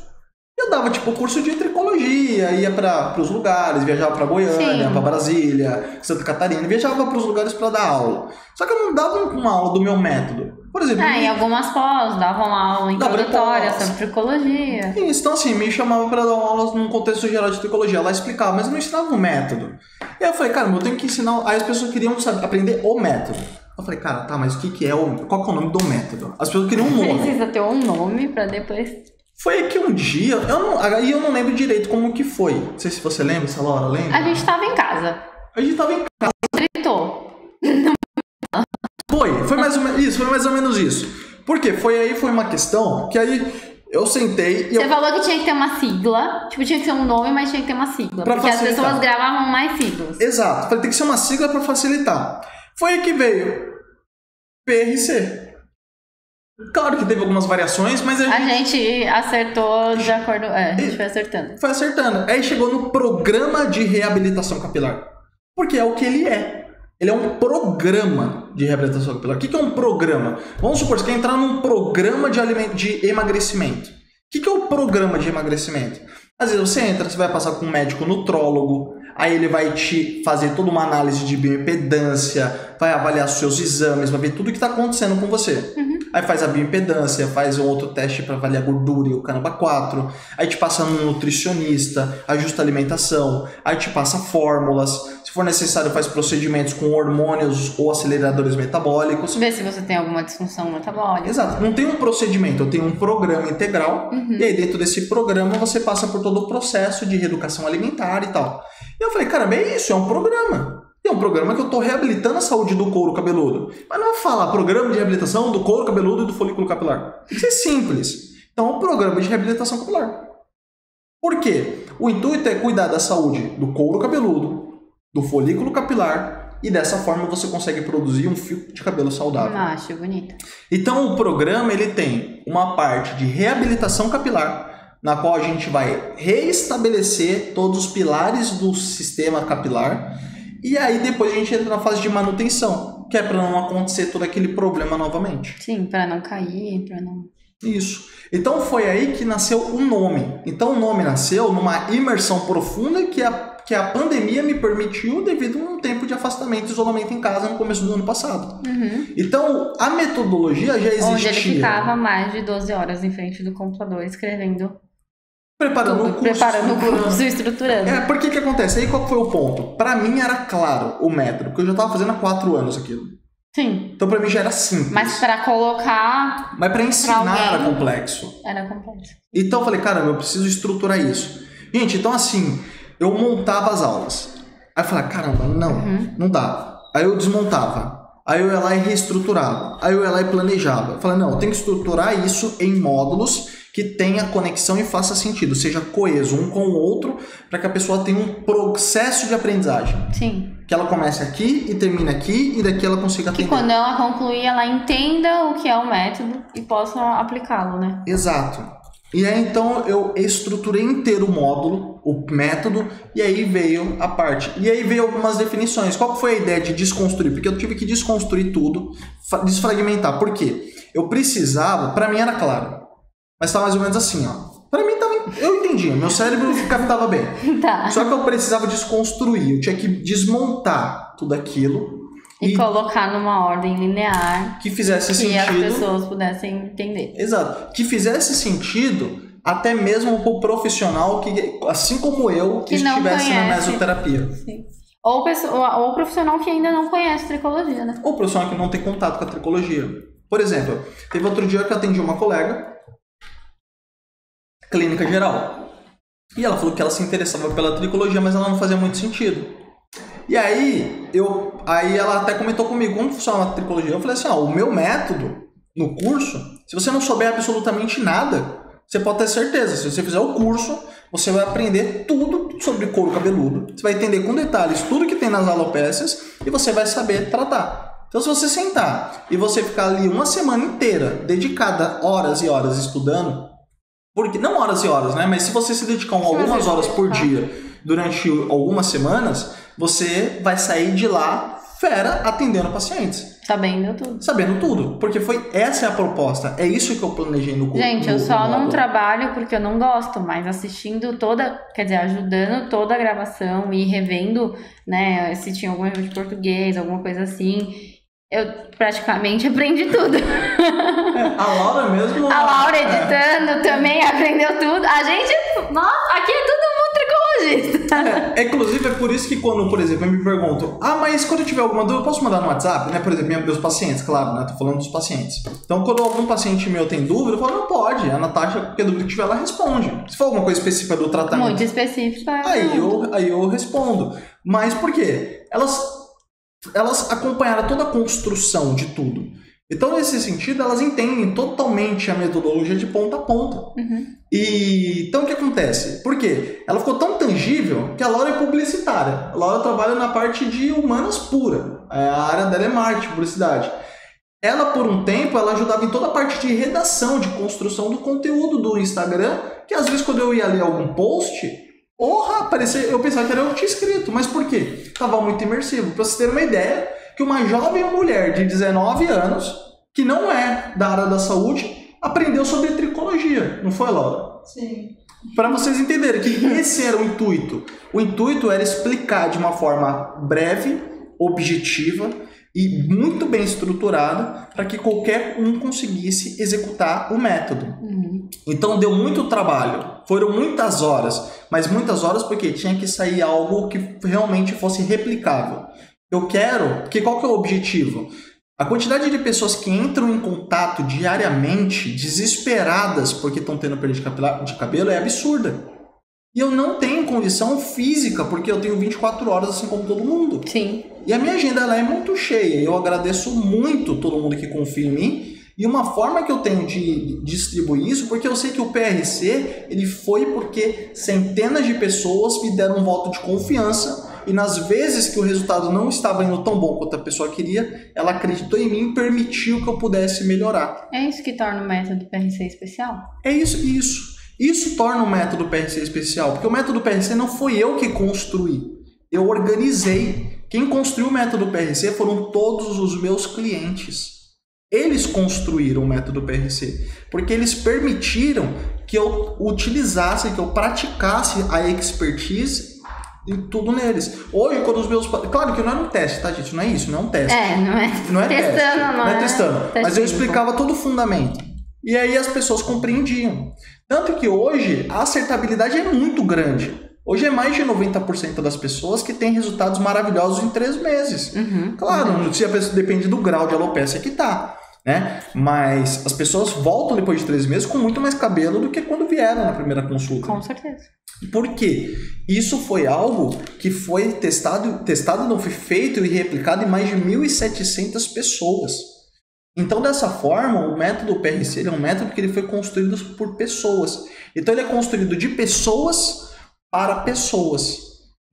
Eu dava tipo curso de tricologia, ia para os lugares, viajava para Goiânia, para Brasília, Santa Catarina, viajava para os lugares para dar aula. Só que eu não dava uma aula do meu método. Por exemplo, em algumas pós davam uma aula introdutória sobre tricologia. Isso, então assim, me chamava para dar aulas num contexto geral de tricologia, lá explicava, mas não ensinava o método. E aí eu falei, cara, eu tenho que ensinar. Aí as pessoas queriam aprender o método. Eu falei, cara, tá, mas qual que é o nome do método? As pessoas queriam um nome. Precisa ter um nome para depois. Foi aí que um dia, eu não lembro direito como que foi. Não sei se você lembra, se a Laura lembra. A gente tava em casa. Gritou. Foi mais ou menos isso. Por quê? Foi uma questão que aí eu sentei e Você falou que tinha que ter uma sigla. Tipo, tinha que ser um nome, mas tinha que ter uma sigla. Pra porque facilitar. as pessoas gravavam mais siglas. Exato. Falei, tem que ser uma sigla pra facilitar. Foi aí que veio PRC. Claro que teve algumas variações, mas a gente acertou de acordo... a gente foi acertando. Foi acertando. Aí chegou no programa de reabilitação capilar. Porque é o que ele é. Ele é um programa de reabilitação capilar. O que é um programa? Vamos supor, você quer entrar num programa de emagrecimento. O que é o programa de emagrecimento? Às vezes você entra, você vai passar com um médico nutrólogo, aí ele vai te fazer toda uma análise de bioimpedância, vai avaliar os seus exames, vai ver tudo o que está acontecendo com você. Aí faz a bioimpedância, faz um outro teste para avaliar a gordura e o caramba 4, aí te passa no nutricionista, ajusta a alimentação, aí te passa fórmulas, se for necessário faz procedimentos com hormônios ou aceleradores metabólicos. Vê se você tem alguma disfunção metabólica. Exato, não tem um procedimento, eu tenho um programa integral, e aí dentro desse programa você passa por todo o processo de reeducação alimentar e tal. E eu falei, caramba, é isso, é um programa. E é um programa que eu estou reabilitando a saúde do couro cabeludo. Mas não vou falar programa de reabilitação do couro cabeludo e do folículo capilar. Tem que ser simples. Então, é um programa de reabilitação capilar. Por quê? O intuito é cuidar da saúde do couro cabeludo, do folículo capilar, e dessa forma você consegue produzir um fio de cabelo saudável. Acho bonito. Então, o programa ele tem uma parte de reabilitação capilar, na qual a gente vai reestabelecer todos os pilares do sistema capilar. E aí depois a gente entra na fase de manutenção, que é para não acontecer todo aquele problema novamente. Sim, para não cair, para não... Isso. Então foi aí que nasceu o nome. Então o nome nasceu numa imersão profunda que a pandemia me permitiu devido a um tempo de afastamento e isolamento em casa no começo do ano passado. Então a metodologia já existia. Onde ele ficava mais de 12 horas em frente do computador escrevendo... Preparando o curso, estruturando. Por que acontece? Aí qual foi o ponto? Pra mim era claro o método, porque eu já tava fazendo há 4 anos aquilo. Sim. Então pra mim já era simples. Mas pra colocar... Mas pra ensinar era complexo. Era complexo. Então eu falei, caramba, eu preciso estruturar isso. Gente, então assim, eu montava as aulas. Aí eu falei, caramba, não dá. Aí eu desmontava. Aí eu ia lá e reestruturava. Aí eu ia lá e planejava. Eu falei, não, eu tenho que estruturar isso em módulos que tenha conexão e faça sentido, seja coeso um com o outro, para que a pessoa tenha um processo de aprendizagem. Sim. Que ela comece aqui e termine aqui e daqui ela consiga aprender. Que quando ela concluir, ela entenda o que é o método e possa aplicá-lo, né? Exato. E aí, então, eu estruturei inteiro o módulo, o método, e aí veio a parte. E aí veio algumas definições. Qual foi a ideia de desconstruir? Porque eu tive que desconstruir tudo, desfragmentar. Por quê? Eu precisava, para mim era claro, mas tá mais ou menos assim, ó. Para mim tava, eu entendia, meu cérebro captava bem. Tá. Só que eu precisava desconstruir, eu tinha que desmontar tudo aquilo. E colocar numa ordem linear que fizesse sentido. Que as pessoas pudessem entender. Exato. Que fizesse sentido até mesmo para o profissional que, assim como eu, que estivesse na mesoterapia. Sim. Ou o profissional que ainda não conhece tricologia, né? Ou o profissional que não tem contato com a tricologia. Por exemplo, teve outro dia que eu atendi uma colega, clínica geral. E ela falou que ela se interessava pela tricologia, mas ela não fazia muito sentido. E aí ela até comentou comigo como funciona a tricologia. Eu falei assim, o meu método no curso, se você não souber absolutamente nada, você pode ter certeza, se você fizer o curso, você vai aprender tudo sobre couro cabeludo, você vai entender com detalhes tudo que tem nas alopécias e você vai saber tratar. Então, se você sentar e você ficar ali uma semana inteira, dedicada horas e horas estudando, porque não horas e horas, né? Mas se você se dedicar algumas horas por dia durante algumas semanas, você vai sair de lá fera atendendo pacientes. Sabendo tudo. Porque essa é a proposta. É isso que eu planejei no curso. Gente, eu só não trabalho porque eu não gosto, mas assistindo ajudando toda a gravação e revendo, né, se tinha algum erro de português, alguma coisa assim, eu praticamente aprendi tudo. A Laura mesmo... A Laura editando também aprendeu tudo. A gente... Nossa, aqui é todo mundo tricologista. Inclusive, é por isso que quando, por exemplo, eu me pergunto, mas quando eu tiver alguma dúvida, eu posso mandar no WhatsApp? Né? Por exemplo, meus pacientes, claro, né? Tô falando dos pacientes. Então, quando algum paciente meu tem dúvida, eu falo, não pode. A Natasha, qualquer dúvida que tiver, ela responde. Se for alguma coisa específica do tratamento... Muito específica. Aí eu respondo. Mas por quê? Elas acompanharam toda a construção de tudo. Então, nesse sentido, elas entendem totalmente a metodologia de ponta a ponta. Uhum. E então, o que acontece? Por quê? Ela ficou tão tangível que a Laura é publicitária. A Laura trabalha na parte de humanas pura. A área dela é marketing, publicidade. Ela, por um tempo, ela ajudava em toda a parte de redação, de construção do conteúdo do Instagram, que às vezes, quando eu ia ler algum post... eu pensava que era eu que tinha escrito, mas por quê? Estava muito imersivo. Para vocês terem uma ideia, que uma jovem mulher de 19 anos, que não é da área da saúde, aprendeu sobre tricologia, não foi, Laura? Sim. Para vocês entenderem que esse era o intuito. O intuito era explicar de uma forma breve, objetiva e muito bem estruturada para que qualquer um conseguisse executar o método. Uhum. Então deu muito trabalho, foram muitas horas, mas muitas horas porque tinha que sair algo que realmente fosse replicável. Eu quero, porque qual que é o objetivo? A quantidade de pessoas que entram em contato diariamente, desesperadas porque estão tendo perda de cabelo, é absurda. E eu não tenho condição física, porque eu tenho 24 horas assim como todo mundo. Sim. E a minha agenda ela é muito cheia. Eu agradeço muito todo mundo que confia em mim. E uma forma que eu tenho de distribuir isso, porque eu sei que o PRC ele foi porque centenas de pessoas me deram um voto de confiança. E nas vezes que o resultado não estava indo tão bom quanto a pessoa queria, ela acreditou em mim e permitiu que eu pudesse melhorar. É isso que torna o método PRC especial? É isso. Isso torna o método PRC especial, porque o método PRC não foi eu que construí, eu organizei. Quem construiu o método PRC foram todos os meus clientes. Eles construíram o método PRC, porque eles permitiram que eu utilizasse, que eu praticasse a expertise e tudo neles. Hoje, quando os meus... Claro que não era um teste, tá, gente? Não é isso, não é um teste. Não é testando, teste, não é testando. Mas eu explicava todo o fundamento. E aí as pessoas compreendiam. Tanto que hoje a acertabilidade é muito grande. Hoje é mais de 90% das pessoas que têm resultados maravilhosos em 3 meses. Uhum, claro, se a pessoa depende do grau de alopecia que tá, né? Mas as pessoas voltam depois de 3 meses com muito mais cabelo do que quando vieram na primeira consulta. Com certeza. Por quê? Isso foi algo que foi testado não foi feito e replicado em mais de 1.700 pessoas. Então, dessa forma, o método PRC é um método que ele foi construído por pessoas. Então, ele é construído de pessoas para pessoas.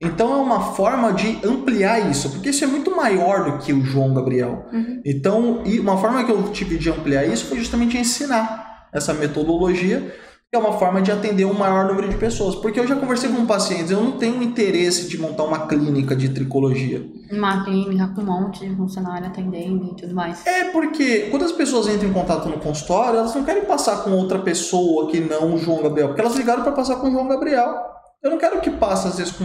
Então, é uma forma de ampliar isso, porque isso é muito maior do que o João Gabriel. Uhum. Então, e uma forma que eu tive de ampliar isso foi justamente ensinar essa metodologia que é uma forma de atender um maior número de pessoas. Porque eu já conversei com pacientes, eu não tenho interesse de montar uma clínica de tricologia. Uma clínica com um monte de funcionário atendendo e tudo mais. É porque quando as pessoas entram em contato no consultório, elas não querem passar com outra pessoa que não o João Gabriel, porque elas ligaram para passar com o João Gabriel. Eu não quero que passe, às vezes, com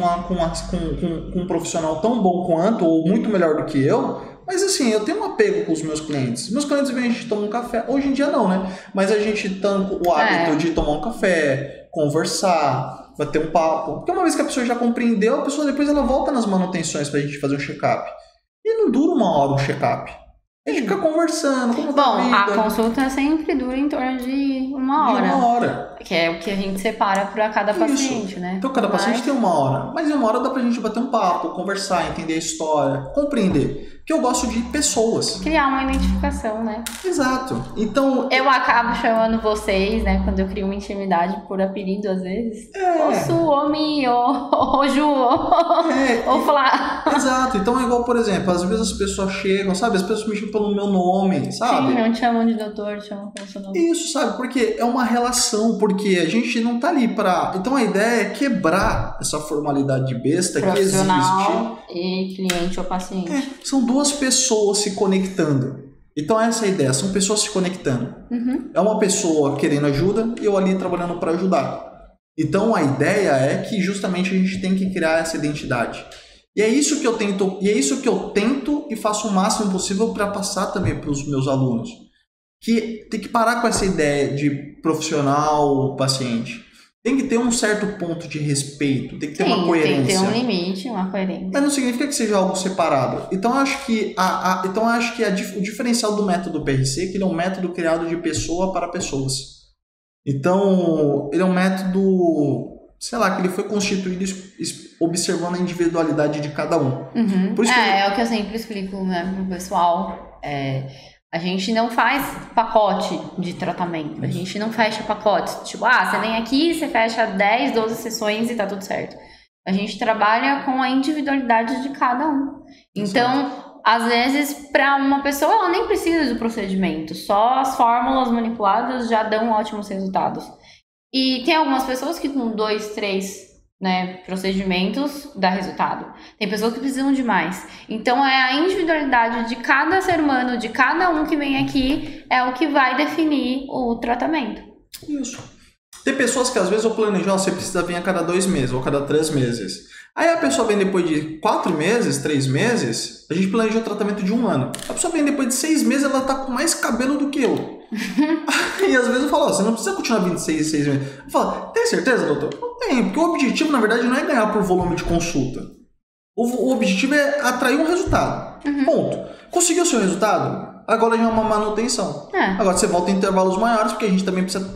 um profissional tão bom quanto, ou muito melhor do que eu, mas assim, eu tenho um apego com os meus clientes. Meus clientes vêm, a gente toma um café. Hoje em dia não, né? Mas a gente tem o hábito de tomar um café, conversar, bater um papo. Porque uma vez que a pessoa já compreendeu, a pessoa depois ela volta nas manutenções pra gente fazer um check-up. E não dura 1 hora um check-up. A gente fica conversando, como tá a vida. A consulta sempre dura em torno de 1 hora. De 1 hora. Que é o que a gente separa para cada paciente, né? Então cada paciente tem 1 hora. Mas em 1 hora dá pra gente bater um papo, conversar, entender a história, compreender. Porque eu gosto de pessoas. Criar uma identificação, né? Exato. Então... Eu acabo chamando vocês, né? Quando eu crio uma intimidade por apelido, às vezes. Ô Su, ô Mi, ô Ju, ô Flá. Exato. Então é igual, por exemplo, às vezes as pessoas chegam, sabe? As pessoas me chamam pelo meu nome, sabe? Sim, não te chamam de doutor, te chamam pelo seu nome. Isso, sabe? Porque é uma relação, porque a gente não tá ali pra... Então a ideia é quebrar essa formalidade besta que existe. Profissional e cliente ou paciente. São 2 pessoas se conectando. Então essa é a ideia, são pessoas se conectando. É uma pessoa querendo ajuda e eu ali trabalhando para ajudar. Então a ideia é que justamente a gente tem que criar essa identidade. E é isso que eu tento, e faço o máximo possível para passar também para os meus alunos. Que tem que parar com essa ideia de profissional, paciente. Tem que ter um certo ponto de respeito, tem que ter uma coerência. Tem que ter um limite, uma coerência. Mas não significa que seja algo separado. Então eu acho que, o diferencial do método PRC é que ele é um método criado de pessoa para pessoas. Então, ele é um método, sei lá, que ele foi constituído observando a individualidade de cada um. Por isso é o que eu sempre explico, né, pro pessoal. A gente não faz pacote de tratamento. A gente não fecha pacotes. Tipo, você vem aqui, você fecha 10, 12 sessões e tá tudo certo. A gente trabalha com a individualidade de cada um. Então, às vezes, para uma pessoa, ela nem precisa do procedimento. Só as fórmulas manipuladas já dão ótimos resultados. E tem algumas pessoas que com 2, 3... procedimentos dá resultado. Tem pessoas que precisam de mais. Então é a individualidade de cada ser humano, de cada um que vem aqui, é o que vai definir o tratamento. Isso. Tem pessoas que às vezes eu planejo, você precisa vir a cada 2 meses ou a cada 3 meses. Aí a pessoa vem depois de 4 meses, 3 meses, a gente planeja o tratamento de 1 ano. A pessoa vem depois de 6 meses, ela tá com mais cabelo do que eu. E às vezes eu falo, você não precisa continuar 6 meses. Eu falo, tem certeza, doutor? Não tem, porque o objetivo, na verdade, não é ganhar por volume de consulta. O objetivo é atrair um resultado. Ponto. Conseguiu o seu resultado? Agora já é uma manutenção. Agora você volta em intervalos maiores, porque a gente também precisa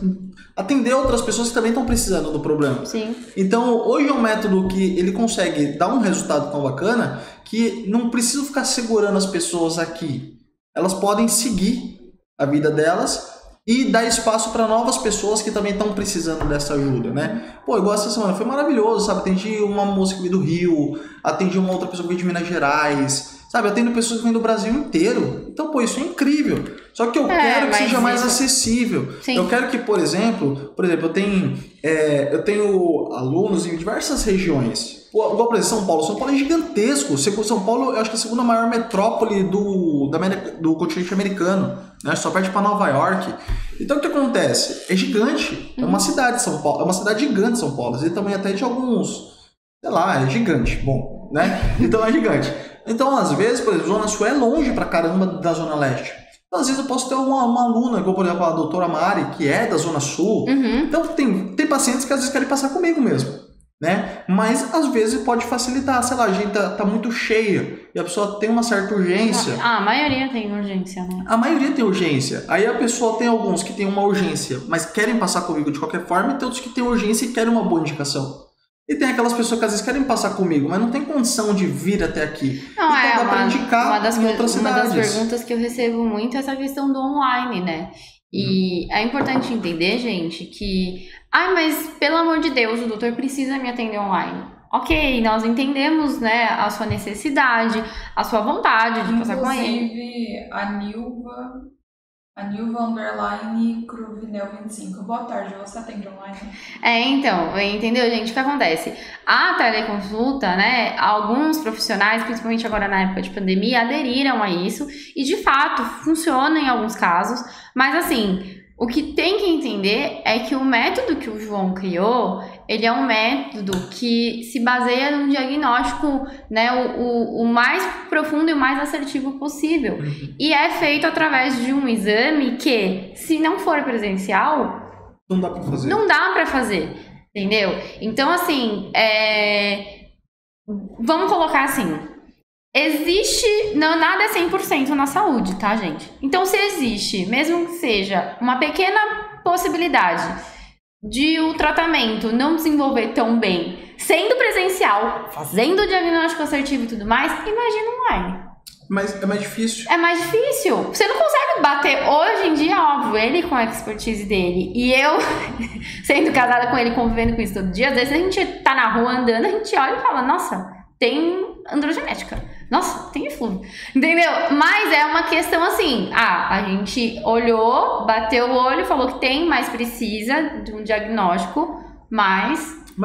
atender outras pessoas que também estão precisando do problema. Sim. Então, hoje é um método que ele consegue dar um resultado tão bacana que não precisa ficar segurando as pessoas aqui. Elas podem seguir a vida delas e dar espaço para novas pessoas que também estão precisando dessa ajuda, né? Pô, igual essa semana, foi maravilhoso, sabe? Atendi uma moça que veio do Rio, atendi uma outra pessoa que veio de Minas Gerais, sabe? Atendo pessoas que vêm do Brasil inteiro. Então, pô, isso é incrível. Só que eu quero que seja mais acessível. Sim. Eu quero que, por exemplo, eu tenho alunos em diversas regiões. Igual, por exemplo, São Paulo. São Paulo é gigantesco. São Paulo, eu acho que é a segunda maior metrópole do continente americano, né? Só perde para Nova York. Então, o que acontece? É gigante. É uma cidade, São Paulo. É uma cidade gigante, São Paulo. E também até de alguns... Sei lá, é gigante. Bom, né? Então, é gigante. Então, às vezes, por exemplo, Zona Sul é longe pra caramba da Zona Leste. Então, às vezes, eu posso ter uma aluna, como por exemplo a doutora Mari, que é da Zona Sul. Então, tem pacientes que às vezes querem passar comigo mesmo. Né? Mas às vezes pode facilitar, sei lá, a gente tá muito cheia e a pessoa tem uma certa urgência. A maioria tem urgência, né? A maioria tem urgência. Aí a pessoa tem alguns que tem uma urgência, mas querem passar comigo de qualquer forma, e tem outros que têm urgência e querem uma boa indicação. E tem aquelas pessoas que às vezes querem passar comigo, mas não tem condição de vir até aqui. Não, então dá pra indicar em outras cidades. Uma das perguntas que eu recebo muito é essa questão do online, né? E é importante entender, gente, que... mas pelo amor de Deus, o doutor precisa me atender online. Ok, nós entendemos, né, a sua necessidade, a sua vontade de passar com ele. Inclusive, a Nilva A Nilva Underline Cruvinel 25. Boa tarde, você atende online? Então, entendeu, gente? O que acontece? A teleconsulta, né? Alguns profissionais, principalmente agora na época de pandemia, aderiram a isso e de fato funciona em alguns casos, mas assim. O que tem que entender é que o método que o João criou, ele é um método que se baseia num diagnóstico, né, o mais profundo e o mais assertivo possível. E é feito através de um exame que, se não for presencial, não dá pra fazer. Não dá pra fazer, entendeu? Então, assim, vamos colocar assim... Existe, não, nada é 100% na saúde, tá, gente? Então, se existe, mesmo que seja uma pequena possibilidade de o tratamento não desenvolver tão bem, sendo presencial, fazendo o diagnóstico assertivo e tudo mais, imagina online. Mas é mais difícil. É mais difícil. Você não consegue bater, hoje em dia, óbvio, ele com a expertise dele e eu, sendo casada com ele, convivendo com isso todo dia, às vezes a gente tá na rua andando, a gente olha e fala, nossa, tem androgenética. Nossa, tem eflúvio. Entendeu? Mas é uma questão assim, a gente olhou, bateu o olho, falou que tem, mas precisa de um diagnóstico mais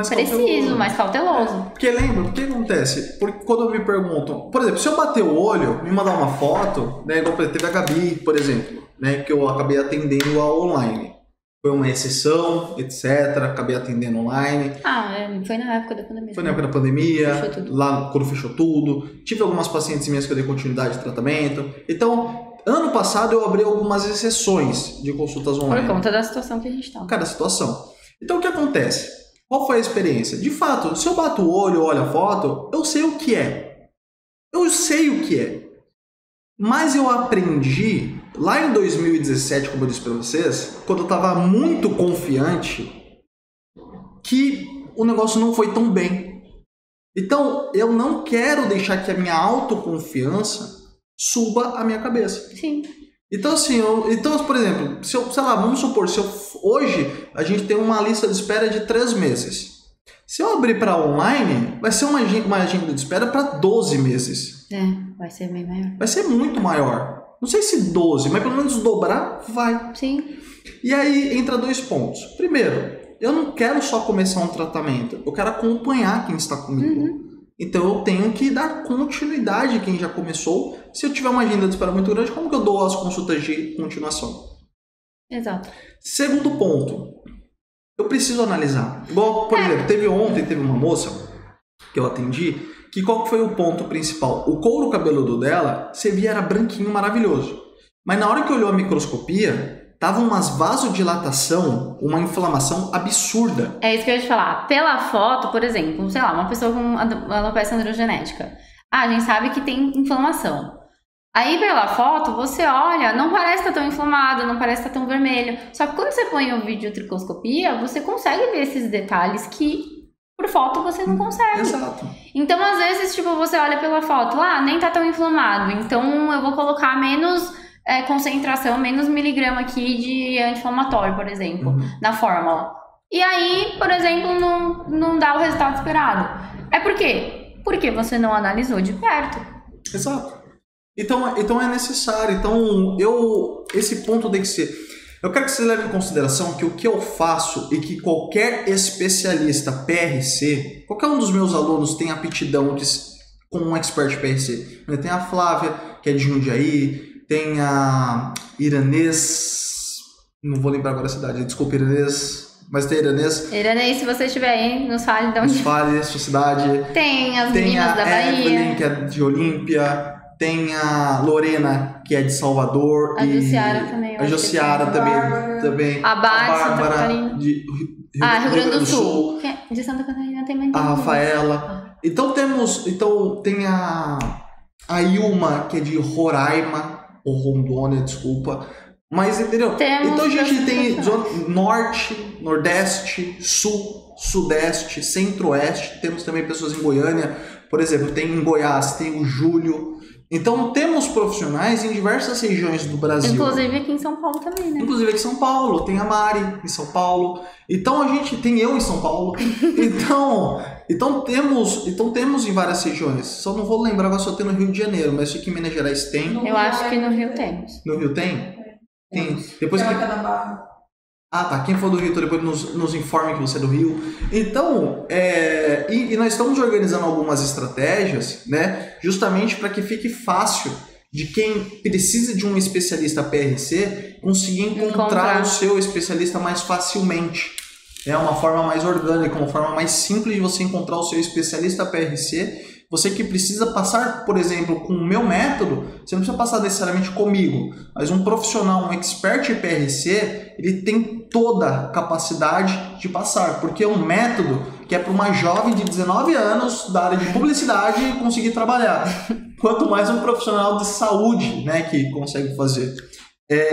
preciso, cauteloso. Mais cauteloso. Porque lembra, o que acontece? Porque quando me perguntam, por exemplo, se eu bater o olho, me mandar uma foto, né, igual teve a Gabi, por exemplo, né, que eu acabei atendendo online. Foi uma exceção, etc. Acabei atendendo online. Foi na época da pandemia. Foi na época da pandemia, lá quando fechou tudo. Tive algumas pacientes minhas que eu dei continuidade de tratamento. Então, ano passado eu abri algumas exceções de consultas online. Por conta da situação que a gente está. Cada situação. Então, o que acontece? Qual foi a experiência? De fato, se eu bato o olho, olho a foto, eu sei o que é. Eu sei o que é. Mas eu aprendi... Lá em 2017, como eu disse para vocês, quando eu estava muito confiante, que o negócio não foi tão bem. Então, eu não quero deixar que a minha autoconfiança suba a minha cabeça. Sim. Então, assim, por exemplo, se eu, sei lá, vamos supor, hoje a gente tem uma lista de espera de 3 meses. Se eu abrir para online, vai ser uma agenda de espera para 12 meses. Vai ser bem maior. Vai ser muito maior. Não sei se 12, mas pelo menos dobrar, vai. Sim. E aí entra 2 pontos. Primeiro, eu não quero só começar um tratamento, eu quero acompanhar quem está comigo. Então eu tenho que dar continuidade a quem já começou. Se eu tiver uma agenda de espera muito grande, como que eu dou as consultas de continuação? Exato. Segundo ponto, eu preciso analisar. Igual, por exemplo, teve uma moça que eu atendi, que qual foi o ponto principal? O couro cabeludo dela, você via, era branquinho, maravilhoso. Mas na hora que olhou a microscopia, tava umas vasodilatação, uma inflamação absurda. É isso que eu ia te falar. Pela foto, por exemplo, sei lá, uma pessoa com alopecia androgenética. A gente sabe que tem inflamação. Aí pela foto, você olha, não parece estar tão inflamado, não parece estar tão vermelho. Só que quando você põe o videotricoscopia, você consegue ver esses detalhes que... Por foto você não consegue. Exato. Então, às vezes, tipo, você olha pela foto, nem tá tão inflamado, então eu vou colocar menos concentração, menos miligrama aqui de anti-inflamatório, por exemplo, na fórmula. E aí, por exemplo, não dá o resultado esperado. É por quê? Porque você não analisou de perto. Exato. Então é necessário. Então, esse ponto tem que ser... Eu quero que você leve em consideração que o que eu faço e que qualquer especialista PRC, qualquer um dos meus alunos tem aptidão com um expert PRC. Tem a Flávia, que é de Jundiaí, tem a Iranês, não vou lembrar agora a cidade, desculpa Iranês, mas tem a Iranês. Iranês, se você estiver aí, nos fale de onde. Nos fale a sua cidade. Tem as meninas da Bahia. Evelyn, que é de Olímpia. Tem a Lorena, que é de Salvador. A Jussiara também. A Jussiara também. A Bárbara, de Rio Grande do Sul. De Santa Catarina tem mais. A Rafaela. Então tem a Ilma, que é de Roraima, ou Rondônia, desculpa. Mas, entendeu? Então a gente tem Norte, Nordeste, Sul, Sudeste, Centro-Oeste. Temos também pessoas em Goiânia. Por exemplo, tem em Goiás, tem o Júlio. Então, temos profissionais em diversas regiões do Brasil. Inclusive aqui em São Paulo também, né? Inclusive aqui em São Paulo. Tem a Mari em São Paulo. Então, a gente tem eu em São Paulo. Então temos em várias regiões. Só não vou lembrar agora, só tem no Rio de Janeiro. Mas aqui em Minas Gerais tem. Eu acho que no Rio temos. No Rio tem? Tem. Depois Coloca na barra. Ah, tá. Quem for do Rio, então depois nos informe que você é do Rio. Então, e nós estamos organizando algumas estratégias, né? Justamente para que fique fácil de quem precisa de um especialista PRC conseguir encontrar o seu especialista mais facilmente. É uma forma mais orgânica, uma forma mais simples de você encontrar o seu especialista PRC. Você que precisa passar, por exemplo, com o meu método, você não precisa passar necessariamente comigo, mas um profissional, um expert em PRC, ele tem toda a capacidade de passar, porque é um método que é para uma jovem de 19 anos da área de publicidade conseguir trabalhar. Quanto mais um profissional de saúde, né, que consegue fazer.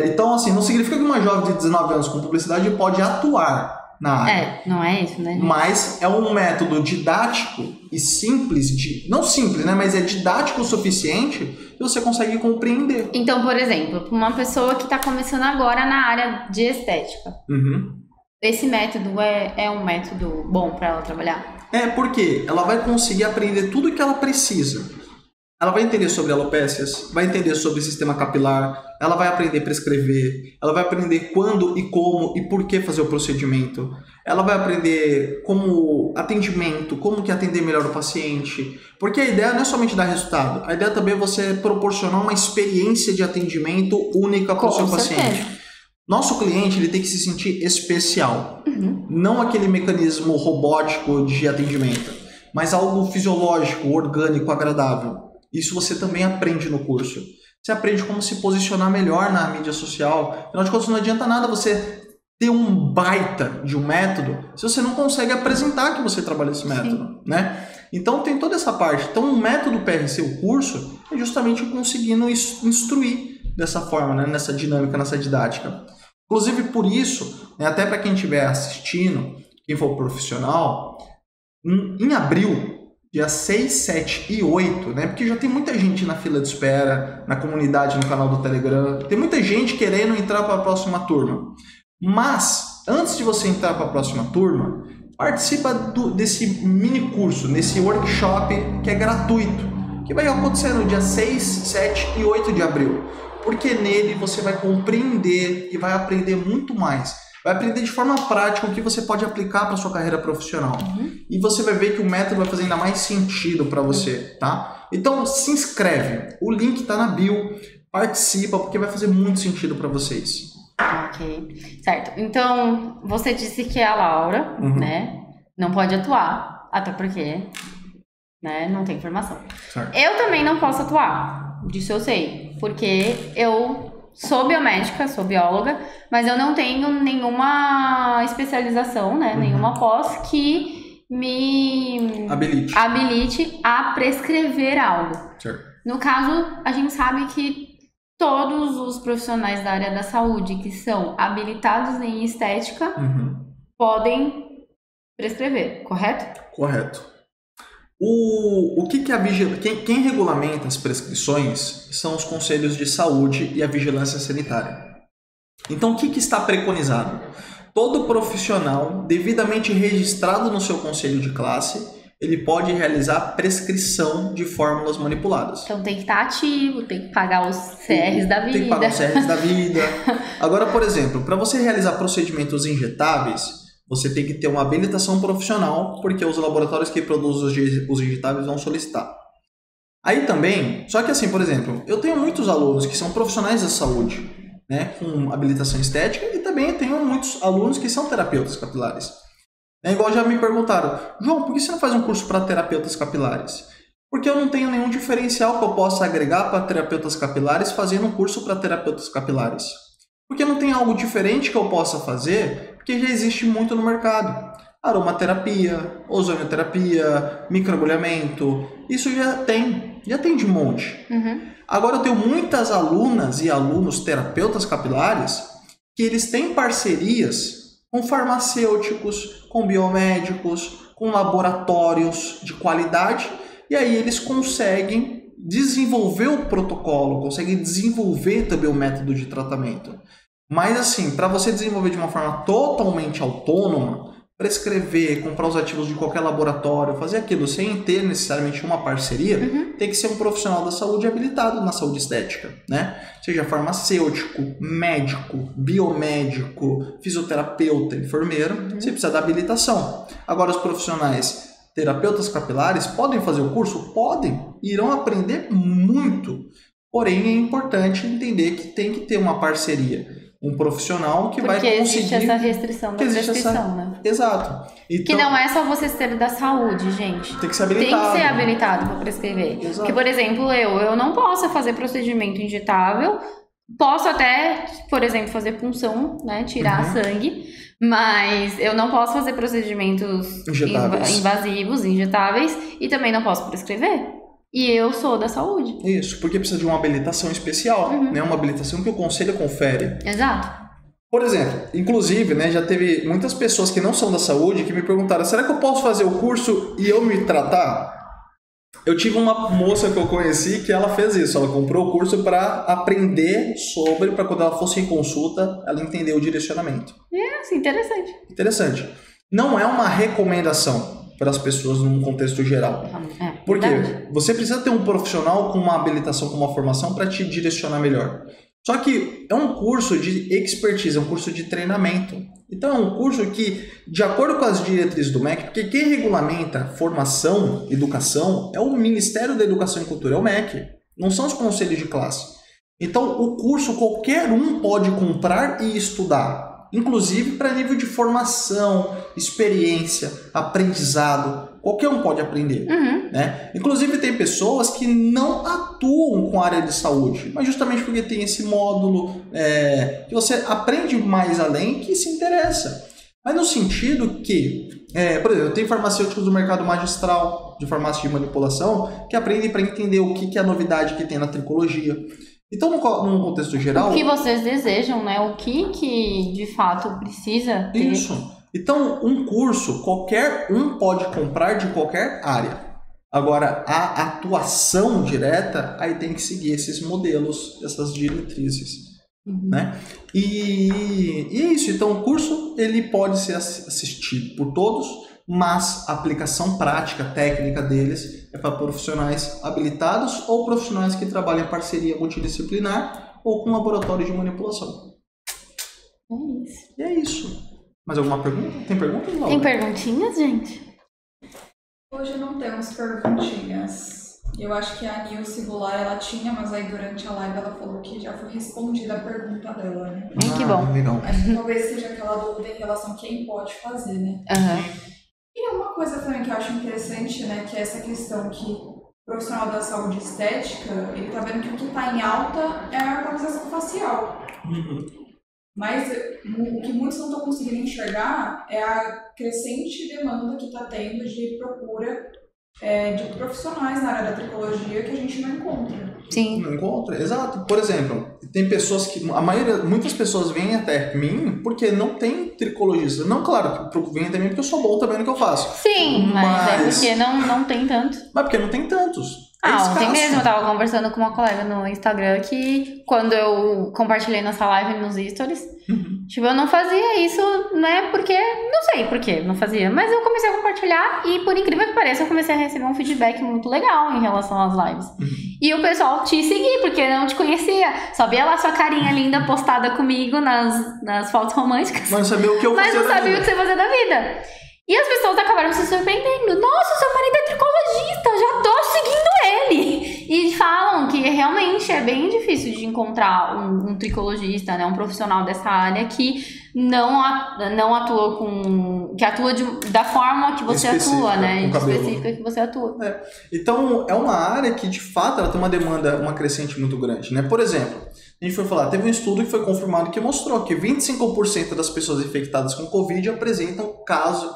Então, assim, não significa que uma jovem de 19 anos com publicidade pode atuar na área. Não é isso, né? Mas é um método didático e simples, não simples, né? Mas é didático o suficiente que você consegue compreender. Então, por exemplo, uma pessoa que está começando agora na área de estética, esse método é um método bom para ela trabalhar? Porque ela vai conseguir aprender tudo o que ela precisa. Ela vai entender sobre alopécias, vai entender sobre sistema capilar, ela vai aprender a prescrever, ela vai aprender quando e como e por que fazer o procedimento, ela vai aprender como atendimento, como que atender melhor o paciente, porque a ideia não é somente dar resultado, a ideia também é você proporcionar uma experiência de atendimento única para o seu paciente. Nosso cliente ele tem que se sentir especial, não aquele mecanismo robótico de atendimento, mas algo fisiológico, orgânico, agradável. Isso você também aprende no curso. Você aprende como se posicionar melhor na mídia social. Afinal de contas, não adianta nada você ter um baita de um método se você não consegue apresentar que você trabalha esse método, né? Então tem toda essa parte. Então o método PRC, o curso, é justamente conseguindo instruir dessa forma, né? Nessa dinâmica, nessa didática. Inclusive por isso, né, até para quem estiver assistindo, quem for profissional, em abril, dia 6, 7 e 8, né? Porque já tem muita gente na fila de espera, na comunidade, no canal do Telegram. Tem muita gente querendo entrar para a próxima turma. Mas, antes de você entrar para a próxima turma, participa desse mini curso, nesse workshop que é gratuito, que vai acontecer no dia 6, 7 e 8 de abril. Porque nele você vai compreender e vai aprender muito mais. Vai aprender de forma prática o que você pode aplicar para sua carreira profissional. E você vai ver que o método vai fazer ainda mais sentido para você, tá? Então, se inscreve. O link está na bio. Participa, porque vai fazer muito sentido para vocês. Ok. Certo. Então, você disse que a Laura, né, não pode atuar. Até porque, né, não tem informação. Certo. Eu também não posso atuar. Disso eu sei. Porque eu sou biomédica, sou bióloga, mas eu não tenho nenhuma especialização, né? Nenhuma pós que me habilite a prescrever algo. Certo. No caso, a gente sabe que todos os profissionais da área da saúde que são habilitados em estética podem prescrever, correto? Correto. O que é a vigilância? Quem regulamenta as prescrições são os conselhos de saúde e a vigilância sanitária. Então, o que está preconizado? Todo profissional devidamente registrado no seu conselho de classe, ele pode realizar prescrição de fórmulas manipuladas. Então, tem que estar ativo, tem que pagar os CRs da vida. Tem que pagar os CRs da vida. Agora, por exemplo, para você realizar procedimentos injetáveis, você tem que ter uma habilitação profissional, porque os laboratórios que produzem os injetáveis vão solicitar. Aí também, só que assim, por exemplo, eu tenho muitos alunos que são profissionais da saúde, né, com habilitação estética, e também tenho muitos alunos que são terapeutas capilares. É igual já me perguntaram, João, por que você não faz um curso para terapeutas capilares? Porque eu não tenho nenhum diferencial que eu possa agregar para terapeutas capilares fazendo um curso para terapeutas capilares. Porque não tem algo diferente que eu possa fazer, porque já existe muito no mercado. Aromaterapia, ozonioterapia, microagulhamento, isso já tem de monte. Agora eu tenho muitas alunas e alunos terapeutas capilares que eles têm parcerias com farmacêuticos, com biomédicos, com laboratórios de qualidade, e aí eles conseguem desenvolver o protocolo, conseguem desenvolver também o método de tratamento. Mas assim, para você desenvolver de uma forma totalmente autônoma, prescrever, comprar os ativos de qualquer laboratório, fazer aquilo sem ter necessariamente uma parceria, tem que ser um profissional da saúde habilitado na saúde estética, né? Seja farmacêutico, médico, biomédico, fisioterapeuta, enfermeiro, você precisa da habilitação. Agora, os profissionais terapeutas capilares podem fazer o curso? Podem, irão aprender muito. Porém, é importante entender que tem que ter uma parceria. Um profissional que vai conseguir... Porque existe essa restrição da prescrição, né? Exato. Então, que não é só você ser da saúde, gente. Tem que ser habilitado. Tem que ser habilitado para prescrever. Exato. Porque, por exemplo, eu não posso fazer procedimento injetável. Posso até, por exemplo, fazer punção, né? Tirar sangue. Mas eu não posso fazer procedimentos invasivos, injetáveis. E também não posso prescrever. E eu sou da saúde. Isso, porque precisa de uma habilitação especial, né? Uma habilitação que o conselho confere. Exato. Por exemplo, inclusive, né, já teve muitas pessoas que não são da saúde que me perguntaram: será que eu posso fazer o curso e eu me tratar? Eu tive uma moça que eu conheci que ela fez isso. Ela comprou o curso para aprender sobre, para quando ela fosse em consulta, ela entender o direcionamento. Interessante. Interessante. Não é uma recomendação para as pessoas num contexto geral. Porque você precisa ter um profissional com uma habilitação, com uma formação para te direcionar melhor. Só que é um curso de expertise, é um curso de treinamento. Então é um curso que, de acordo com as diretrizes do MEC, porque quem regulamenta formação, educação, é o Ministério da Educação e Cultura, é o MEC, não são os conselhos de classe. Então o curso qualquer um pode comprar e estudar. Inclusive para nível de formação, experiência, aprendizado, qualquer um pode aprender, né? Inclusive tem pessoas que não atuam com a área de saúde, mas justamente porque tem esse módulo que você aprende mais além, que se interessa. Mas no sentido que, por exemplo, tem farmacêuticos do mercado magistral, de farmácia de manipulação, que aprendem para entender o que é a novidade que tem na tricologia. Então, num contexto geral... O que vocês desejam, né? O que de fato precisa ter. Isso. Então, um curso, qualquer um pode comprar de qualquer área. Agora, a atuação direta, aí tem que seguir esses modelos, essas diretrizes. Né? E é isso. Então, o curso ele pode ser assistido por todos, mas a aplicação prática, técnica deles é para profissionais habilitados ou profissionais que trabalham em parceria multidisciplinar ou com laboratório de manipulação. É isso. E é isso. Mais alguma pergunta? Tem perguntas, Laura? Tem perguntinhas, gente? Hoje não temos perguntinhas. Eu acho que a Nilce Goulart, ela tinha, mas aí durante a live ela falou que já foi respondida a pergunta dela, né? Que bom. Legal. Acho que talvez seja aquela dúvida em relação a quem pode fazer, né? E uma coisa também que eu acho interessante, né, que é essa questão que o profissional da saúde estética, ele tá vendo que o que tá em alta é a harmonização facial. Mas o que muitos não estão conseguindo enxergar é a crescente demanda que está tendo de procura de profissionais na área da tricologia que a gente não encontra. Sim. Não encontra, exato. Por exemplo, tem pessoas que... muitas pessoas vêm até mim porque não tem tricologista. Não, claro, vêm até mim porque eu sou bom também no que eu faço. Sim, mas é porque não tem tanto. Mas porque não tem tantos. Ontem mesmo eu tava conversando com uma colega no Instagram que quando eu compartilhei nossa live nos stories, tipo, eu não fazia isso, né, porque, não sei por que não fazia, mas eu comecei a compartilhar e, por incrível que pareça, eu comecei a receber um feedback muito legal em relação às lives. E o pessoal te seguia, porque não te conhecia, só via lá sua carinha linda postada comigo nas fotos românticas, mas não sabia o que eu fazia, mas não sabia o que você fazia da vida. E as pessoas acabaram se surpreendendo. Nossa, seu marido é tricologista, eu já tô seguindo ele. E falam que realmente é bem difícil de encontrar um tricologista, né? Um profissional dessa área que não atua com... Que atua da forma que você atua, né? Específica que você atua. Então, é uma área que, de fato, ela tem uma demanda, uma crescente muito grande, né? Por exemplo, a gente foi falar, teve um estudo que foi confirmado que mostrou que 25% das pessoas infectadas com Covid apresentam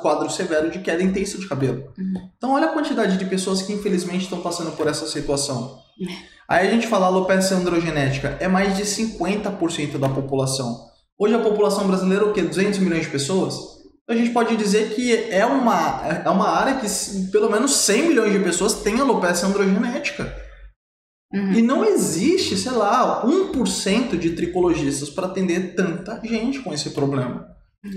quadro severo de queda intensa de cabelo. Então, olha a quantidade de pessoas que, infelizmente, estão passando por essa situação. Aí a gente fala alopecia androgenética, é mais de 50% da população. Hoje a população brasileira é o quê? 200 milhões de pessoas? Então, a gente pode dizer que é uma área que pelo menos 100 milhões de pessoas têm alopecia androgenética. E não existe, sei lá, 1% de tricologistas para atender tanta gente com esse problema.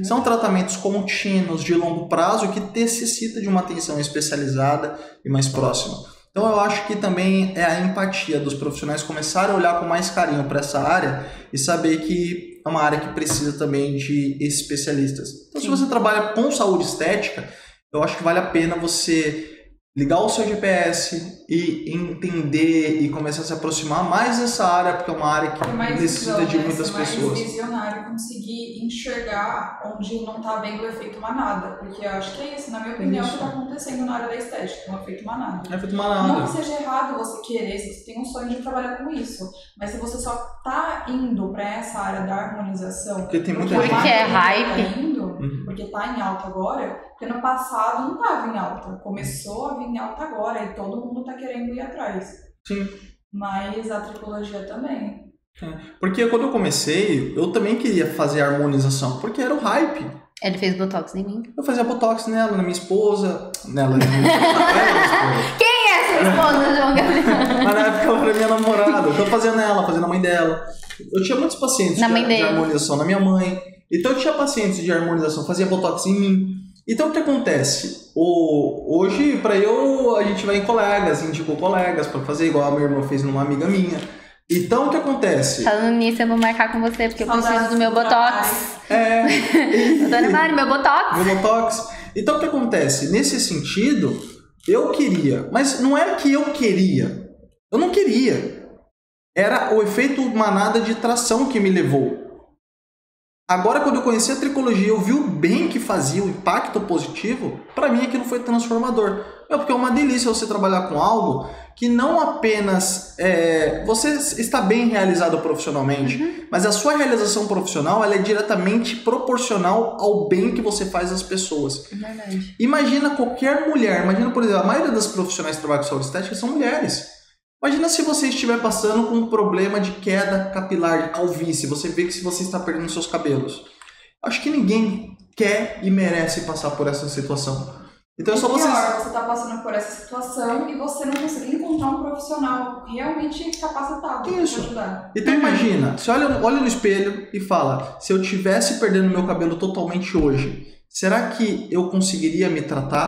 São tratamentos contínuos, de longo prazo, que necessita de uma atenção especializada e mais próxima. Então eu acho que também é a empatia dos profissionais começarem a olhar com mais carinho para essa área e saber que é uma área que precisa também de especialistas. Então se você trabalha com saúde estética, eu acho que vale a pena você ligar o seu GPS e entender e começar a se aproximar mais dessa área, porque é uma área que necessita de muitas pessoas. Mais visionário, conseguir enxergar onde não está vendo o efeito manada, porque eu acho que é isso, na minha opinião, o que está acontecendo na área da estética, é um efeito manada. É efeito manada. Não que seja errado você querer, se você tem um sonho de trabalhar com isso, mas se você só está indo para essa área da harmonização, porque tem muita gente que é hype, porque está em alta agora, porque no passado não estava em alta, começou a vir em alta agora e todo mundo está querendo ir atrás. Sim. Mas a tricologia também. Porque quando eu comecei, eu também queria fazer harmonização, porque era o hype. Ele fez botox em mim. Eu fazia botox nela, na minha esposa. Nela, na minha esposa. Quem é sua esposa, João Gabriel? Mas na época ela era minha namorada. Então eu fazia nela, fazia na mãe dela. Eu tinha muitos pacientes de harmonização na minha mãe. Então eu tinha pacientes de harmonização, fazia botox em mim. Então o que acontece? Hoje, a gente vai em colegas, indicou colegas para fazer igual a minha irmã fez numa amiga minha. Então o que acontece? Falando nisso, eu vou marcar com você, porque eu preciso do meu botox. Dona Mari, meu botox. Meu botox. Então o que acontece? Nesse sentido, eu queria, mas não era que eu queria. Eu não queria. Era o efeito manada de tração que me levou. Agora, quando eu conheci a tricologia, eu vi o bem que fazia, o impacto positivo, para mim aquilo foi transformador. Porque é uma delícia você trabalhar com algo que não apenas você está bem realizado profissionalmente, mas a sua realização profissional ela é diretamente proporcional ao bem que você faz às pessoas. Verdade. Imagina qualquer mulher, por exemplo, a maioria das profissionais que trabalham com saúde estética são mulheres. Imagina se você estiver passando com um problema de queda capilar, de calvície, você vê que se você está perdendo seus cabelos. Acho que ninguém quer e merece passar por essa situação. Então é só você está passando por essa situação e você não conseguir encontrar um profissional realmente capacitado para te ajudar. Então imagina, você olha no espelho e fala, se eu estivesse perdendo meu cabelo totalmente hoje, será que eu conseguiria me tratar?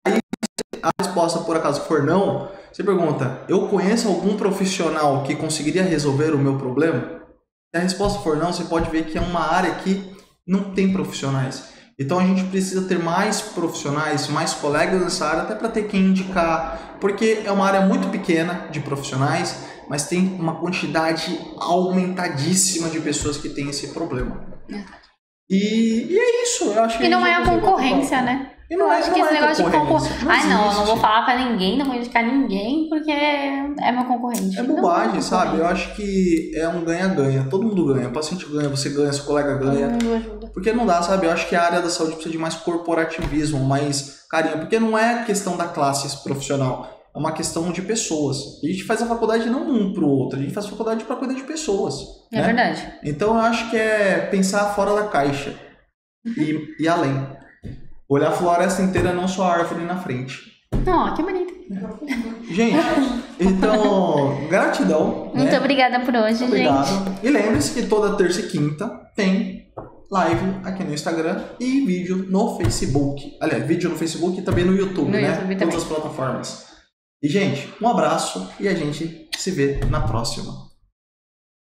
Aí a resposta por acaso for não, você pergunta, eu conheço algum profissional que conseguiria resolver o meu problema? Se a resposta for não, você pode ver que é uma área que não tem profissionais. Então a gente precisa ter mais profissionais, mais colegas nessa área, até para ter quem indicar, porque é uma área muito pequena de profissionais, mas tem uma quantidade aumentadíssima de pessoas que têm esse problema. E é isso, eu acho que. E não é a concorrência, né? Eu acho que esse negócio de concorrência. Não vou falar pra ninguém, não vou indicar ninguém, porque é meu concorrente. É bobagem, sabe? Eu acho que é um ganha-ganha. Todo mundo ganha. O paciente ganha, você ganha, seu colega ganha. Todo mundo ajuda. Porque não dá, sabe? Eu acho que a área da saúde precisa de mais corporativismo, mais carinho. Porque não é questão da classe profissional. É uma questão de pessoas. A gente faz a faculdade não um pro outro. A gente faz a faculdade para cuidar de pessoas. É verdade. Então eu acho que é pensar fora da caixa. E além. Olhar a floresta inteira, não só a árvore na frente. Que bonito. Gente, então, gratidão. Muito obrigada por hoje, Obrigado. gente. E lembre-se que toda terça e quinta tem live aqui no Instagram e vídeo no Facebook. Aliás, vídeo no Facebook e também no YouTube, né? YouTube Todas as plataformas. E, gente, um abraço e a gente se vê na próxima.